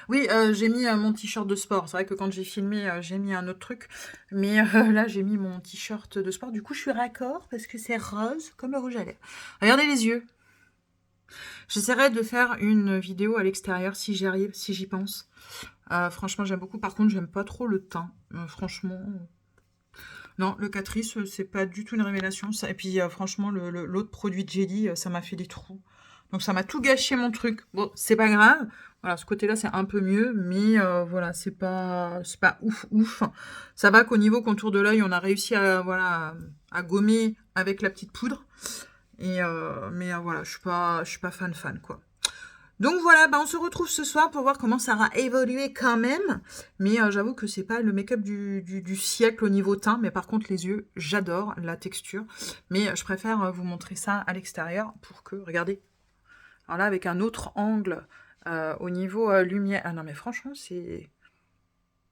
Oui, j'ai mis mon t-shirt de sport. C'est vrai que quand j'ai filmé, j'ai mis un autre truc. Mais là, j'ai mis mon t-shirt de sport. Du coup, je suis raccord parce que c'est rose comme le rouge à lèvres. Regardez les yeux. J'essaierai de faire une vidéo à l'extérieur si j'y arrive, si j'y pense. Franchement, j'aime beaucoup. Par contre, j'aime pas trop le teint. Franchement, non, le Catrice, c'est pas du tout une révélation. Et puis, franchement, l'autre produit de Jelly, ça m'a fait des trous. Donc, ça m'a tout gâché mon truc. Bon, c'est pas grave. Voilà, ce côté-là, c'est un peu mieux. Mais voilà, c'est pas ouf, ouf. Ça va qu'au niveau contour de l'œil, on a réussi à, voilà, à gommer avec la petite poudre. Mais voilà, je suis pas fan, quoi. Donc voilà, bah on se retrouve ce soir pour voir comment ça aura évolué quand même. Mais j'avoue que c'est pas le make-up du siècle au niveau teint. Mais par contre, les yeux, j'adore la texture. Mais je préfère vous montrer ça à l'extérieur pour que, regardez. Alors là, avec un autre angle au niveau lumière. Ah non, mais franchement, c'est...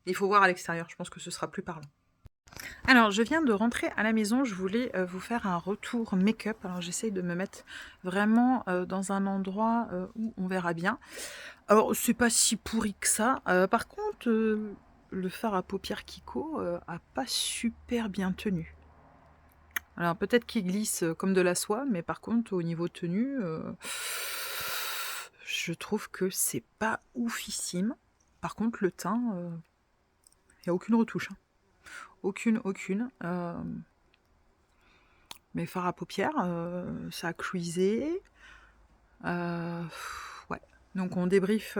Il faut voir à l'extérieur. Je pense que ce sera plus parlant. Alors, je viens de rentrer à la maison, je voulais vous faire un retour make-up. Alors, j'essaye de me mettre vraiment dans un endroit où on verra bien. Alors, c'est pas si pourri que ça. Par contre, le fard à paupières Kiko a pas super bien tenu. Alors, peut-être qu'il glisse comme de la soie, mais par contre, au niveau tenue, je trouve que c'est pas oufissime. Par contre, le teint, il n'y a aucune retouche. Hein. Aucune. Mes fards à paupières, ça a cruisé. Ouais. Donc on débrief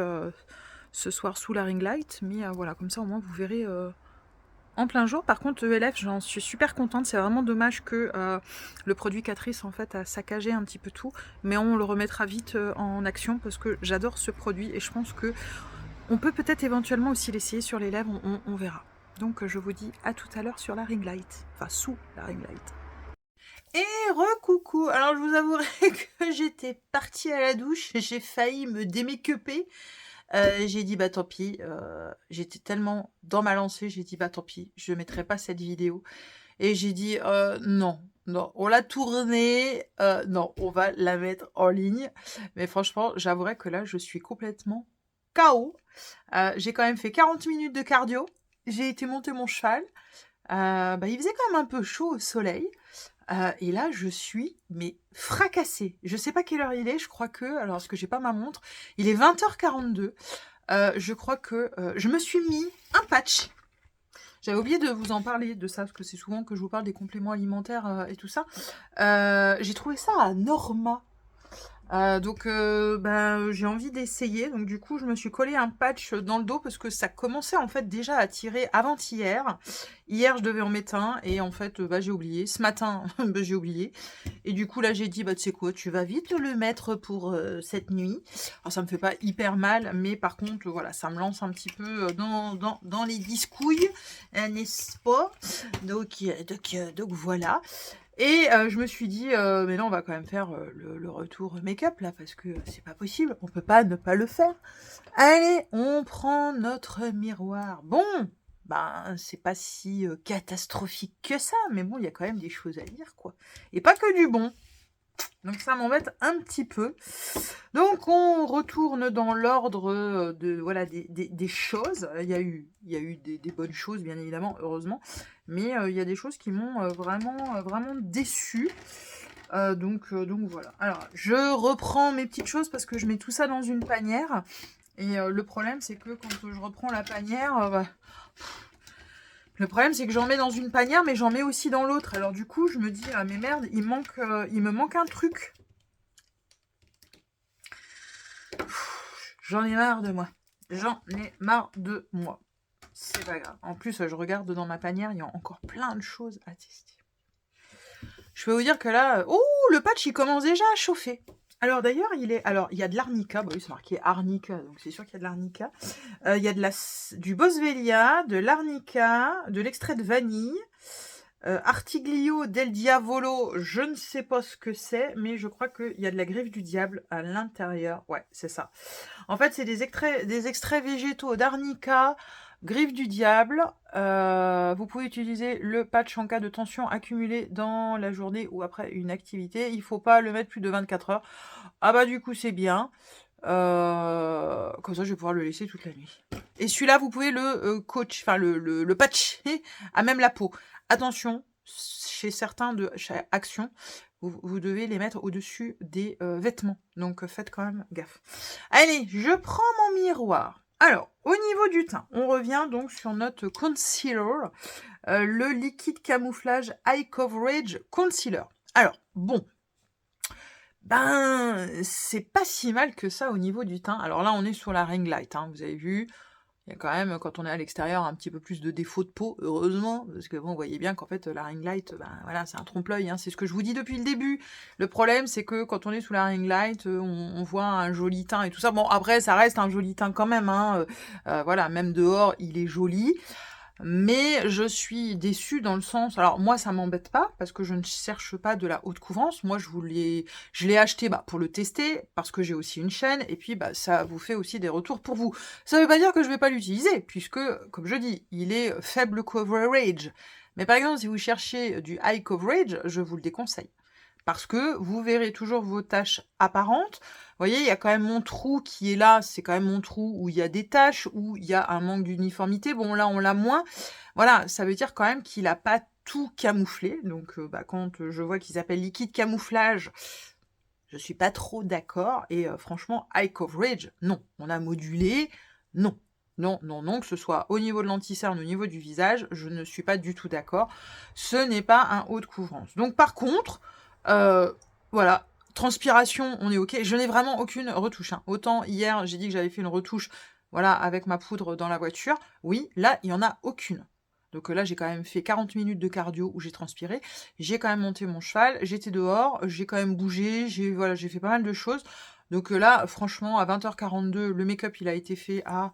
ce soir sous la ring light, mais voilà, comme ça au moins vous verrez en plein jour. Par contre, ELF, j'en suis super contente. C'est vraiment dommage que le produit Catrice en fait a saccagé un petit peu tout, mais on le remettra vite en action parce que j'adore ce produit et je pense que on peut peut-être éventuellement aussi l'essayer sur les lèvres. On verra. Donc je vous dis à tout à l'heure sur la ring light, enfin sous la ring light. Et recoucou. Alors je vous avouerai que j'étais partie à la douche, j'ai failli me démake-upper. J'ai dit bah tant pis, j'étais tellement dans ma lancée, j'ai dit bah tant pis, je mettrai pas cette vidéo. Et j'ai dit non, on l'a tournée, non, on va la mettre en ligne. Mais franchement, j'avouerai que là, je suis complètement KO. J'ai quand même fait 40 minutes de cardio, j'ai été monter mon cheval. Il faisait quand même un peu chaud au soleil. Et là, je suis mais fracassée. Je sais pas quelle heure il est. Je crois que, alors parce que j'ai pas ma montre, il est 20h42. Je crois que je me suis mis un patch. J'avais oublié de vous en parler de ça parce que c'est souvent que je vous parle des compléments alimentaires et tout ça. J'ai trouvé ça à Norma. J'ai envie d'essayer. Donc du coup, je me suis collé un patch dans le dos parce que ça commençait en fait déjà à tirer avant-hier. Hier, je devais en mettre un et en fait, j'ai oublié. Ce matin, j'ai oublié. Et du coup, là, j'ai dit, tu sais quoi, tu vas vite le mettre pour cette nuit. Alors, ça me fait pas hyper mal, mais par contre, voilà, ça me lance un petit peu dans les discouilles, n'est-ce pas? Donc voilà. Et je me suis dit, mais là, on va quand même faire le retour make-up, là, parce que c'est pas possible. On peut pas ne pas le faire. Allez, on prend notre miroir. Bon, c'est pas si catastrophique que ça, mais bon, il y a quand même des choses à dire, quoi. Et pas que du bon. Donc ça m'embête un petit peu. Donc on retourne dans l'ordre des choses. Il y a eu des bonnes choses, bien évidemment, heureusement. Mais il y a des choses qui m'ont vraiment déçue. Donc voilà. Alors, je reprends mes petites choses parce que je mets tout ça dans une panière. Et le problème, c'est que quand je reprends la panière... le problème, c'est que j'en mets dans une panière, mais j'en mets aussi dans l'autre. Alors du coup, je me dis, ah mais merde, il me manque un truc. J'en ai marre de moi. C'est pas grave. En plus, je regarde dans ma panière, il y a encore plein de choses à tester. Je peux vous dire que là... Oh, le patch, il commence déjà à chauffer. Alors d'ailleurs, il y a de l'arnica. Bah oui, c'est marqué arnica, donc c'est sûr qu'il y a de l'arnica. Il y a du boswellia, de l'arnica, de l'extrait de vanille, Artiglio del Diavolo, je ne sais pas ce que c'est, mais je crois qu'il y a de la griffe du diable à l'intérieur. Ouais, c'est ça. En fait, c'est des extraits végétaux d'arnica, Griffe du diable, vous pouvez utiliser le patch en cas de tension accumulée dans la journée ou après une activité. Il faut pas le mettre plus de 24 heures. Ah bah du coup c'est bien. Comme ça je vais pouvoir le laisser toute la nuit. Et celui-là vous pouvez le coach, enfin le patcher à même la peau. Attention, chez certains de chez Action, vous devez les mettre au-dessus des vêtements. Donc faites quand même gaffe. Allez, je prends mon miroir. Alors, au niveau du teint, on revient donc sur notre concealer, le liquide camouflage Eye Coverage Concealer. Alors, bon, ben, c'est pas si mal que ça au niveau du teint. Alors là, on est sur la ring light, hein, vous avez vu. Il y a quand même, quand on est à l'extérieur, un petit peu plus de défauts de peau, heureusement, parce que bon, vous voyez bien qu'en fait, la ring light, ben voilà, c'est un trompe-l'œil, hein, c'est ce que je vous dis depuis le début. Le problème, c'est que quand on est sous la ring light, on voit un joli teint et tout ça. Bon, après, ça reste un joli teint quand même, hein, voilà, même dehors, il est joli. Mais je suis déçue dans le sens, alors moi ça m'embête pas parce que je ne cherche pas de la haute couvrance. Moi je l'ai acheté pour le tester parce que j'ai aussi une chaîne et puis ça vous fait aussi des retours pour vous. Ça veut pas dire que je vais pas l'utiliser puisque comme je dis, il est faible coverage. Mais par exemple, si vous cherchez du high coverage, je vous le déconseille. Parce que vous verrez toujours vos taches apparentes. Vous voyez, il y a quand même mon trou qui est là, c'est quand même mon trou où il y a des taches, où il y a un manque d'uniformité. Bon, là, on l'a moins. Voilà, ça veut dire quand même qu'il n'a pas tout camouflé. Donc, quand je vois qu'il s'appelle liquide camouflage, je suis pas trop d'accord. Et franchement, high coverage, non. On a modulé, non. Non, non, non, que ce soit au niveau de l'anti-cerne, au niveau du visage, je ne suis pas du tout d'accord. Ce n'est pas un haut de couvrance. Donc, par contre, voilà, transpiration, on est ok. Je n'ai vraiment aucune retouche, hein. Autant hier, j'ai dit que j'avais fait une retouche, voilà, avec ma poudre dans la voiture. Oui, là, il n'y en a aucune. Donc là, j'ai quand même fait 40 minutes de cardio où j'ai transpiré. J'ai quand même monté mon cheval, j'étais dehors, j'ai quand même bougé, j'ai fait pas mal de choses. Donc là, franchement, à 20h42, le make-up, il a été fait à,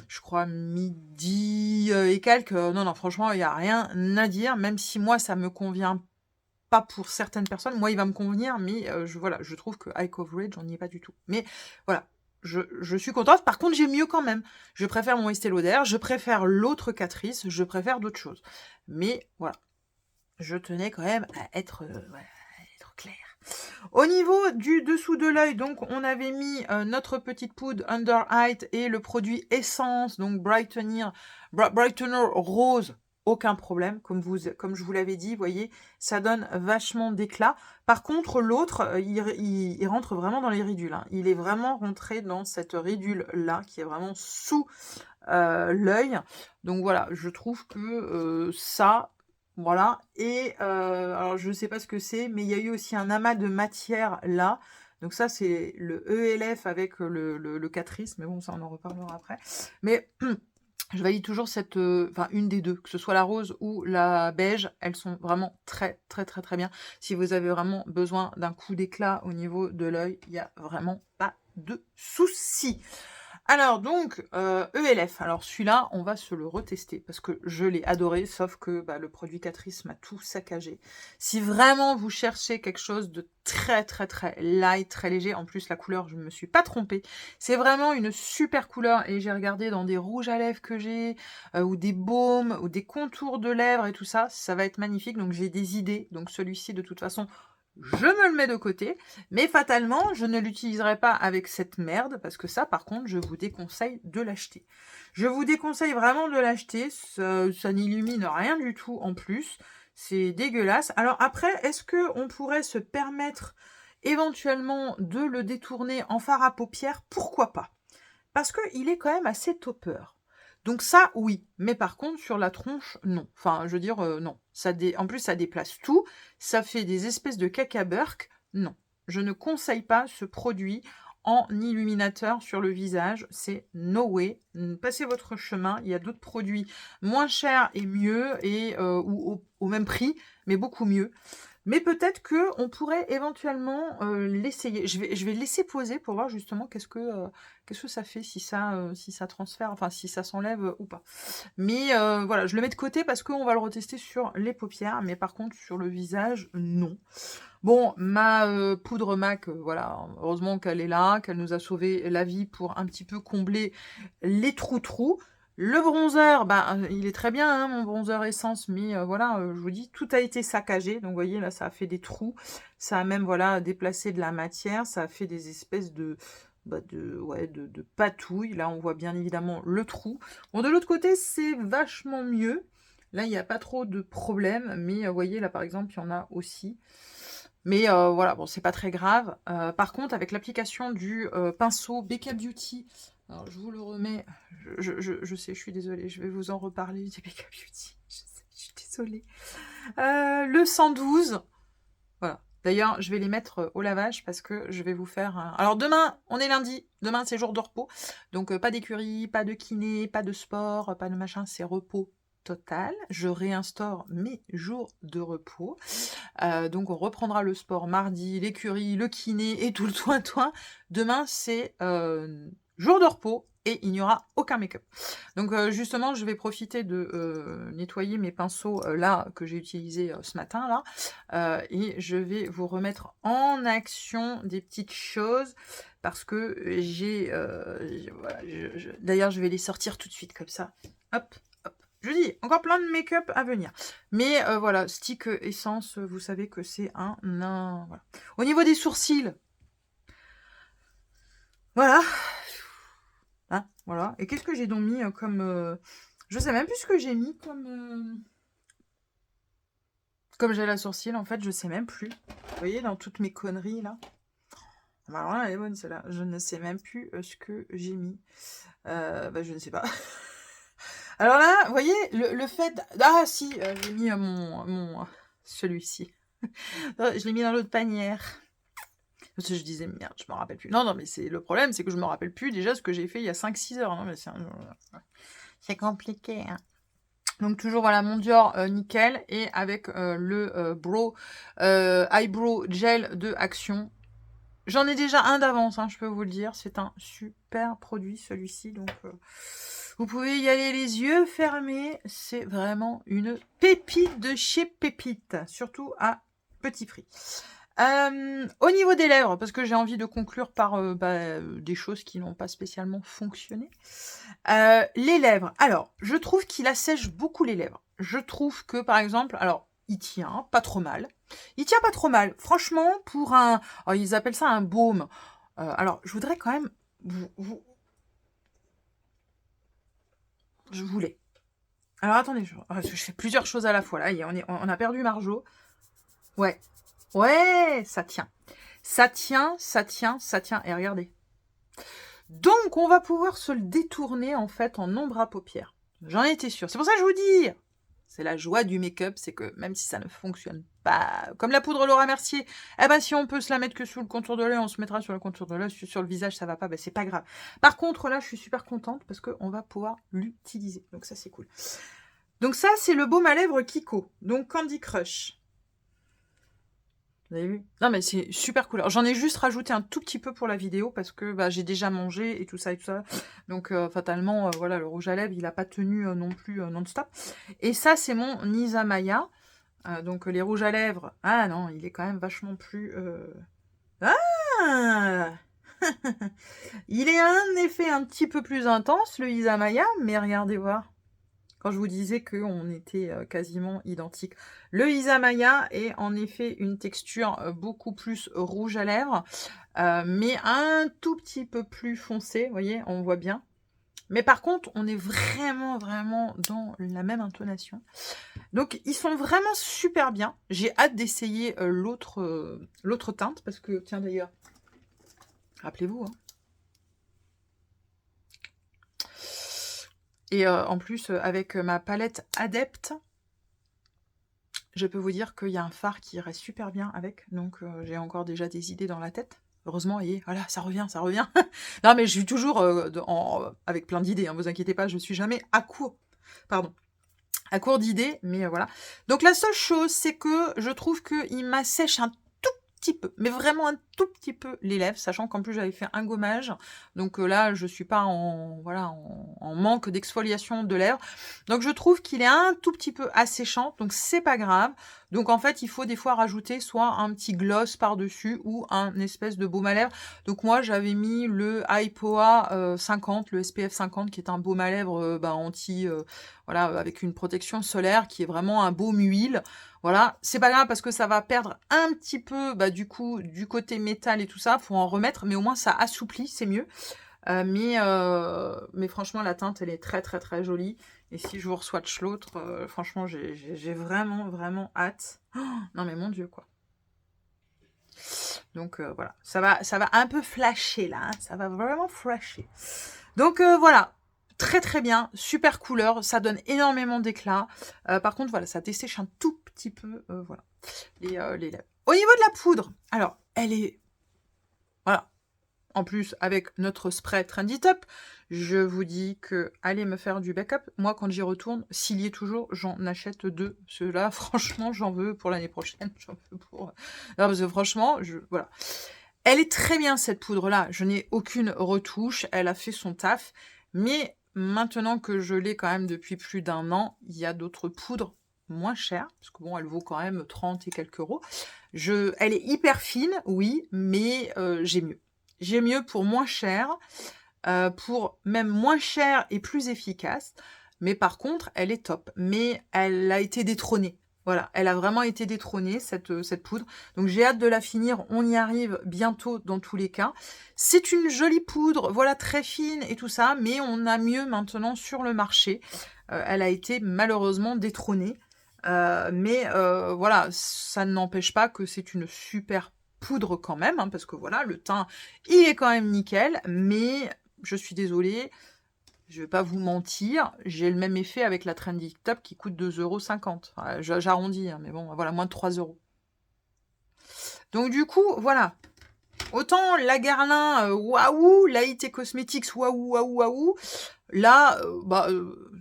je crois, midi et quelques. Non, non, franchement, il n'y a rien à dire, même si moi, ça me convient pas pour certaines personnes. Moi, il va me convenir, mais voilà, je trouve que high coverage, on n'y est pas du tout. Mais voilà, je suis contente. Par contre, j'ai mieux quand même. Je préfère mon Estée Lauder, je préfère l'autre Catrice, je préfère d'autres choses. Mais voilà, je tenais quand même à être, voilà, à être claire. Au niveau du dessous de l'œil, donc on avait mis notre petite poudre Under Eye et le produit Essence, donc Brightener rose. Aucun problème, comme je vous l'avais dit, vous voyez, ça donne vachement d'éclat. Par contre, l'autre, il rentre vraiment dans les ridules, hein. Il est vraiment rentré dans cette ridule-là, qui est vraiment sous l'œil. Donc voilà, je trouve que ça, voilà. Et alors je ne sais pas ce que c'est, mais il y a eu aussi un amas de matière là. Donc ça, c'est le ELF avec le Catrice, mais bon, ça on en reparlera après. Mais je valide toujours une des deux, que ce soit la rose ou la beige, elles sont vraiment très très très très bien. Si vous avez vraiment besoin d'un coup d'éclat au niveau de l'œil, il n'y a vraiment pas de souci. Alors donc, ELF, alors celui-là, on va se le retester parce que je l'ai adoré, sauf que le produit Catrice m'a tout saccagé. Si vraiment vous cherchez quelque chose de très très très light, très léger, en plus la couleur, je ne me suis pas trompée, c'est vraiment une super couleur et j'ai regardé dans des rouges à lèvres que j'ai, ou des baumes, ou des contours de lèvres et tout ça, ça va être magnifique, donc j'ai des idées, donc celui-ci de toute façon, je me le mets de côté, mais fatalement, je ne l'utiliserai pas avec cette merde, parce que ça, par contre, je vous déconseille de l'acheter. Je vous déconseille vraiment de l'acheter, ça n'illumine rien du tout en plus, c'est dégueulasse. Alors après, est-ce qu'on pourrait se permettre éventuellement de le détourner en fard à paupières? Pourquoi pas? Parce qu'il est quand même assez topper. Donc ça, oui. Mais par contre, sur la tronche, non. Enfin, je veux dire, non. En plus, ça déplace tout. Ça fait des espèces de caca-burk. Non. Je ne conseille pas ce produit en illuminateur sur le visage. C'est no way. Passez votre chemin. Il y a d'autres produits moins chers et mieux, et ou au même prix, mais beaucoup mieux. Mais peut-être qu'on pourrait éventuellement l'essayer. Je vais laisser poser pour voir justement qu'est-ce que ça fait, si ça transfère, enfin si ça s'enlève ou pas. Mais voilà, je le mets de côté parce qu'on va le retester sur les paupières, mais par contre sur le visage, non. Bon, ma poudre MAC, voilà, heureusement qu'elle est là, qu'elle nous a sauvé la vie pour un petit peu combler les trous. Le bronzer, bah, il est très bien, hein, mon bronzer essence, mais voilà, je vous dis, tout a été saccagé. Donc, vous voyez, là, ça a fait des trous. Ça a même, voilà, déplacé de la matière. Ça a fait des espèces de, bah, ouais, de patouilles. Là, on voit bien évidemment le trou. Bon, de l'autre côté, c'est vachement mieux. Là, il n'y a pas trop de problème. Mais, vous voyez, là, par exemple, il y en a aussi. Mais voilà, bon, c'est pas très grave. Par contre, avec l'application du pinceau BK Beauty, alors je vous le remets, je sais, je suis désolée, je vais vous en reparler du BK Beauty, je suis désolée. Le 112, voilà. D'ailleurs, je vais les mettre au lavage parce que je vais vous faire... Alors demain, on est lundi, demain c'est jour de repos, donc pas d'écurie, pas de kiné, pas de sport, pas de machin, c'est repos total. Je réinstaure mes jours de repos. Donc on reprendra le sport mardi, l'écurie, le kiné et tout le toin-toin. Demain, c'est jour de repos et il n'y aura aucun make-up. Donc justement, je vais profiter de nettoyer mes pinceaux là que j'ai utilisés ce matin là, et je vais vous remettre en action des petites choses parce que voilà, d'ailleurs je vais les sortir tout de suite comme ça. Hop. Je dis, encore plein de make-up à venir. Mais voilà, stick essence, vous savez que c'est un... voilà. Au niveau des sourcils, voilà. Hein, voilà. Et qu'est-ce que j'ai donc mis comme... je sais même plus ce que j'ai mis comme gel à sourcils, en fait, je sais même plus. Vous voyez, dans toutes mes conneries, là. Alors là, elle est bonne, celle-là. Je ne sais même plus ce que j'ai mis. Bah, je ne sais pas. Alors là, vous voyez, le fait... Ah, si, j'ai mis celui-ci. Je l'ai mis dans l'autre panière. Parce que je disais, merde, je me rappelle plus. Non, non, mais c'est le problème, c'est que je me rappelle plus déjà ce que j'ai fait il y a 5-6 heures. Non, mais c'est compliqué, hein. Donc toujours, voilà, mon Dior nickel. Et avec le Eyebrow Gel de Action. J'en ai déjà un d'avance, hein, je peux vous le dire. C'est un super produit, celui-ci. Donc, vous pouvez y aller les yeux fermés. C'est vraiment une pépite de chez Pépite. Surtout à petit prix. Au niveau des lèvres, parce que j'ai envie de conclure par des choses qui n'ont pas spécialement fonctionné. Les lèvres. Alors, je trouve qu'il assèche beaucoup les lèvres. Je trouve que, par exemple, alors, il tient pas trop mal. Il tient pas trop mal. Franchement, pour un... Oh, ils appellent ça un baume. Alors, je voudrais quand même... Je voulais. Alors, attendez, je fais plusieurs choses à la fois. Là, on a perdu Marjo. Ouais. Ouais, ça tient. Ça tient, ça tient, ça tient. Et regardez. Donc, on va pouvoir se le détourner, en fait, en ombre à paupières. J'en étais sûre. C'est pour ça que je vous dis, c'est la joie du make-up, c'est que même si ça ne fonctionne pas, comme la poudre Laura Mercier, eh ben, si on peut se la mettre que sous le contour de l'œil, on se mettra sur le contour de l'œil, sur le visage, ça va pas, ben, c'est pas grave. Par contre, là, je suis super contente parce qu'on va pouvoir l'utiliser. Donc, ça, c'est cool. Donc, ça, c'est le baume à lèvres Kiko. Donc, Candy Crush. Vous avez vu? Non, mais c'est super cool. J'en ai juste rajouté un tout petit peu pour la vidéo parce que bah, j'ai déjà mangé et tout ça et tout ça. Donc, fatalement, voilà, le rouge à lèvres, il n'a pas tenu non plus non-stop. Et ça, c'est mon Nisamaya. Donc, les rouges à lèvres, ah non, il est quand même vachement plus... Ah il est un effet un petit peu plus intense, le Nisamaya, mais regardez voir. Quand je vous disais qu'on était quasiment identiques. Le Isamaya est en effet une texture beaucoup plus rouge à lèvres, mais un tout petit peu plus foncé, vous voyez, on voit bien. Mais par contre, on est vraiment, vraiment dans la même intonation. Donc, ils sont vraiment super bien. J'ai hâte d'essayer l'autre teinte, parce que, tiens d'ailleurs, rappelez-vous, hein. Et en plus, avec ma palette Adepte, je peux vous dire qu'il y a un fard qui reste super bien avec. Donc, j'ai encore déjà des idées dans la tête. Heureusement, et voilà, ça revient, ça revient. Non, mais je suis toujours avec plein d'idées, hein, vous inquiétez pas, je suis jamais à court. Pardon. À court d'idées, mais voilà. Donc, la seule chose, c'est que je trouve qu'il m'assèche un tout petit peu, mais vraiment un tout petit peu les lèvres, sachant qu'en plus j'avais fait un gommage, donc là je suis pas en voilà en manque d'exfoliation de lèvres, donc je trouve qu'il est un tout petit peu asséchant, donc c'est pas grave. Donc en fait il faut des fois rajouter soit un petit gloss par dessus ou un espèce de baume à lèvres. Donc moi j'avais mis le IPOA 50, le SPF 50 qui est un baume à lèvres anti voilà avec une protection solaire qui est vraiment un baume huile. Voilà, c'est pas grave parce que ça va perdre un petit peu du coup du côté métal et tout ça, faut en remettre, mais au moins ça assouplit, c'est mieux. Mais franchement la teinte elle est très très très jolie. Et si je vous re-swatch l'autre, franchement j'ai vraiment vraiment hâte. Oh, non mais mon Dieu quoi. Donc voilà, ça va un peu flasher là, hein, ça va vraiment flasher. Donc voilà, très très bien, super couleur, ça donne énormément d'éclat. Par contre voilà, ça dessèche un tout petit peu, voilà, les lèvres. Au niveau de la poudre, alors elle est, voilà. En plus, avec notre spray Trendy Top, je vous dis que allez me faire du backup. Moi, quand j'y retourne, s'il y est toujours, j'en achète 2. Ceux-là, franchement, j'en veux pour l'année prochaine. J'en veux pour... Non, parce que franchement, voilà. Elle est très bien, cette poudre-là. Je n'ai aucune retouche. Elle a fait son taf. Mais maintenant que je l'ai quand même depuis plus d'1 an, il y a d'autres poudres moins chères. Parce que bon, elle vaut quand même 30 et quelques euros. Elle est hyper fine, oui, mais j'ai mieux. J'ai mieux pour moins cher, pour même moins cher et plus efficace. Mais par contre, elle est top. Mais elle a été détrônée. Voilà, elle a vraiment été détrônée, cette poudre. Donc j'ai hâte de la finir. On y arrive bientôt dans tous les cas. C'est une jolie poudre, voilà, très fine et tout ça. Mais on a mieux maintenant sur le marché. Elle a été malheureusement détrônée. Mais voilà, ça n'empêche pas que c'est une super poudre quand même, hein, parce que voilà, le teint, il est quand même nickel, mais je suis désolée, je vais pas vous mentir, j'ai le même effet avec la Trendy Top qui coûte 2,50 €. Enfin, j'arrondis, hein, mais bon, voilà, moins de 3 €. Donc du coup, voilà. Autant la Guerlain, waouh, la IT Cosmetics, waouh, waouh, waouh, là,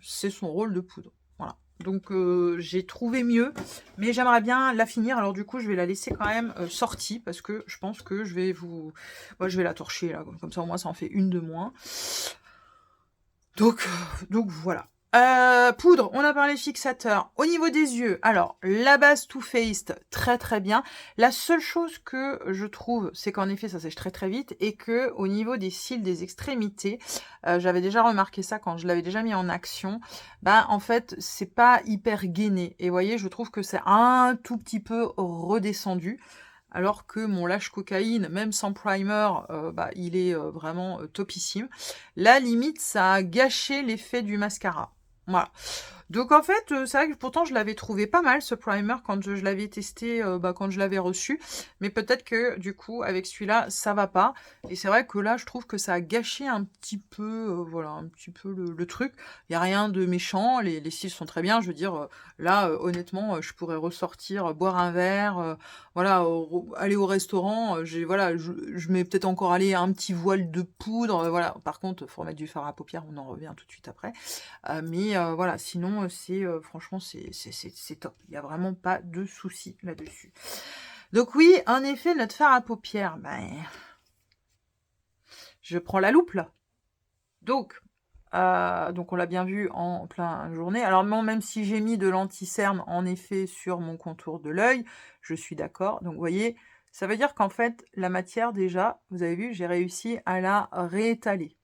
c'est son rôle de poudre. Voilà. Donc j'ai trouvé mieux, mais j'aimerais bien la finir. Alors du coup, je vais la laisser quand même sortie parce que je pense que je vais je vais la torcher là, comme ça au moins ça en fait une de moins. Donc voilà. Poudre, on a parlé fixateur. Au niveau des yeux, alors la base Too Faced, très très bien. La seule chose que je trouve, c'est qu'en effet ça sèche très très vite et que au niveau des cils des extrémités, j'avais déjà remarqué ça quand je l'avais déjà mis en action. En fait c'est pas hyper gainé et vous voyez, je trouve que c'est un tout petit peu redescendu. Alors que mon lâche cocaïne, même sans primer, il est vraiment topissime. Là, limite, ça a gâché l'effet du mascara. Voilà. Donc en fait, c'est vrai que pourtant je l'avais trouvé pas mal ce primer quand je l'avais testé, quand je l'avais reçu. Mais peut-être que du coup avec celui-là ça va pas. Et c'est vrai que là je trouve que ça a gâché un petit peu, voilà, un petit peu le truc. Il y a rien de méchant, les cils sont très bien. Je veux dire, là honnêtement, je pourrais ressortir, boire un verre, voilà, aller au restaurant. Voilà, je mets peut-être encore aller un petit voile de poudre, voilà. Par contre, faut remettre du fard à paupières, on en revient tout de suite après. Mais voilà, sinon franchement c'est top. Il n'y a vraiment pas de souci là-dessus. Donc oui, en effet, notre fard à paupières, je prends la loupe là. Donc on l'a bien vu en plein journée. Alors même si j'ai mis de l'anti-cerne en effet sur mon contour de l'œil, je suis d'accord. Donc vous voyez, ça veut dire qu'en fait la matière déjà, vous avez vu, j'ai réussi à la réétaler.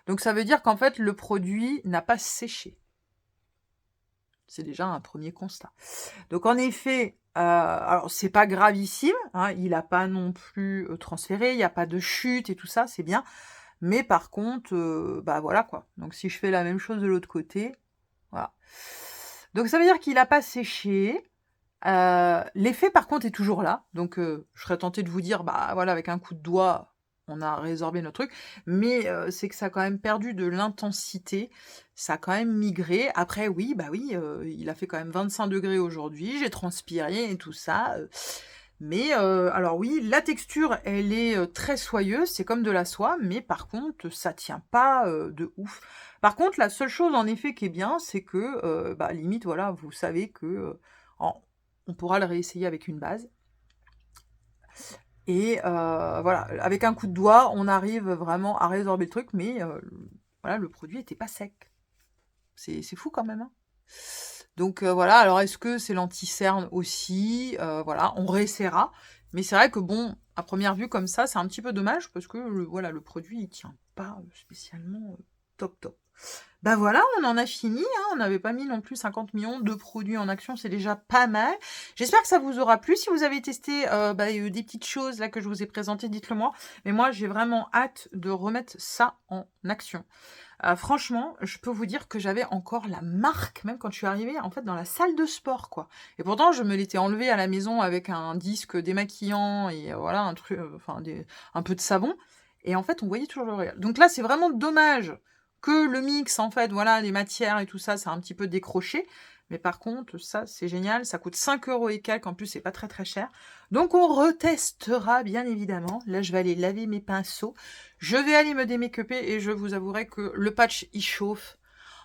Donc ça veut dire qu'en fait le produit n'a pas séché. C'est déjà un premier constat. Donc en effet, alors c'est pas gravissime, hein, il n'a pas non plus transféré, il n'y a pas de chute et tout ça, c'est bien. Mais par contre, voilà quoi. Donc si je fais la même chose de l'autre côté, voilà. Donc ça veut dire qu'il n'a pas séché. L'effet par contre est toujours là. Donc je serais tentée de vous dire, voilà, avec un coup de doigt, on a résorbé notre truc, mais c'est que ça a quand même perdu de l'intensité, ça a quand même migré. Après oui, il a fait quand même 25 degrés aujourd'hui, j'ai transpiré et tout ça, mais alors oui, la texture, elle est très soyeuse, c'est comme de la soie, mais par contre, ça tient pas de ouf. Par contre, la seule chose en effet qui est bien, c'est que, limite, voilà, vous savez que on pourra le réessayer avec une base. Et voilà, avec un coup de doigt, on arrive vraiment à résorber le truc, mais voilà, le produit était pas sec. C'est fou quand même, hein. Donc voilà, alors est-ce que c'est l'anti-cerne aussi? Voilà, on réessaiera. Mais c'est vrai que bon, à première vue comme ça, c'est un petit peu dommage parce que voilà, le produit, il tient pas spécialement top top. Bah voilà, on en a fini, hein. On n'avait pas mis non plus 50 millions de produits en action, c'est déjà pas mal. J'espère que ça vous aura plu. Si vous avez testé des petites choses là que je vous ai présentées, dites-le moi. Mais moi, j'ai vraiment hâte de remettre ça en action. Franchement, je peux vous dire que j'avais encore la marque, même quand je suis arrivée, en fait, dans la salle de sport, quoi. Et pourtant, je me l'étais enlevée à la maison avec un disque démaquillant et voilà, un truc, un peu de savon. Et en fait, on voyait toujours le réel. Donc là, c'est vraiment dommage que le mix, en fait, voilà, les matières et tout ça, ça a un petit peu décroché. Mais par contre, ça, c'est génial. Ça coûte 5 € et quelques. En plus, c'est pas très très cher. Donc, on retestera, bien évidemment. Là, je vais aller laver mes pinceaux. Je vais aller me démake-upper et je vous avouerai que le patch, il chauffe.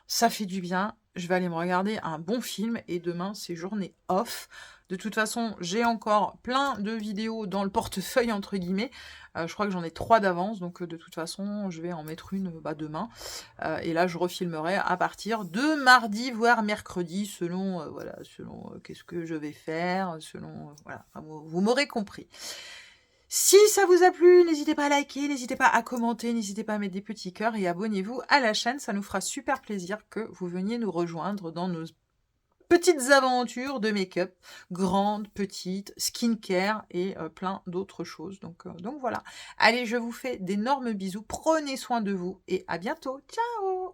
Ça fait du bien. Je vais aller me regarder un bon film et demain, c'est journée off. De toute façon, j'ai encore plein de vidéos dans le portefeuille, entre guillemets. Je crois que j'en ai 3 d'avance, donc de toute façon, je vais en mettre une demain. Et là, je refilmerai à partir de mardi, voire mercredi, selon, voilà, selon qu'est-ce que je vais faire, selon, voilà, enfin, vous m'aurez compris. Si ça vous a plu, n'hésitez pas à liker, n'hésitez pas à commenter, n'hésitez pas à mettre des petits cœurs et abonnez-vous à la chaîne. Ça nous fera super plaisir que vous veniez nous rejoindre dans nos petites aventures de make-up, grandes, petites, skincare et plein d'autres choses. Donc voilà. Allez, je vous fais d'énormes bisous. Prenez soin de vous et à bientôt. Ciao!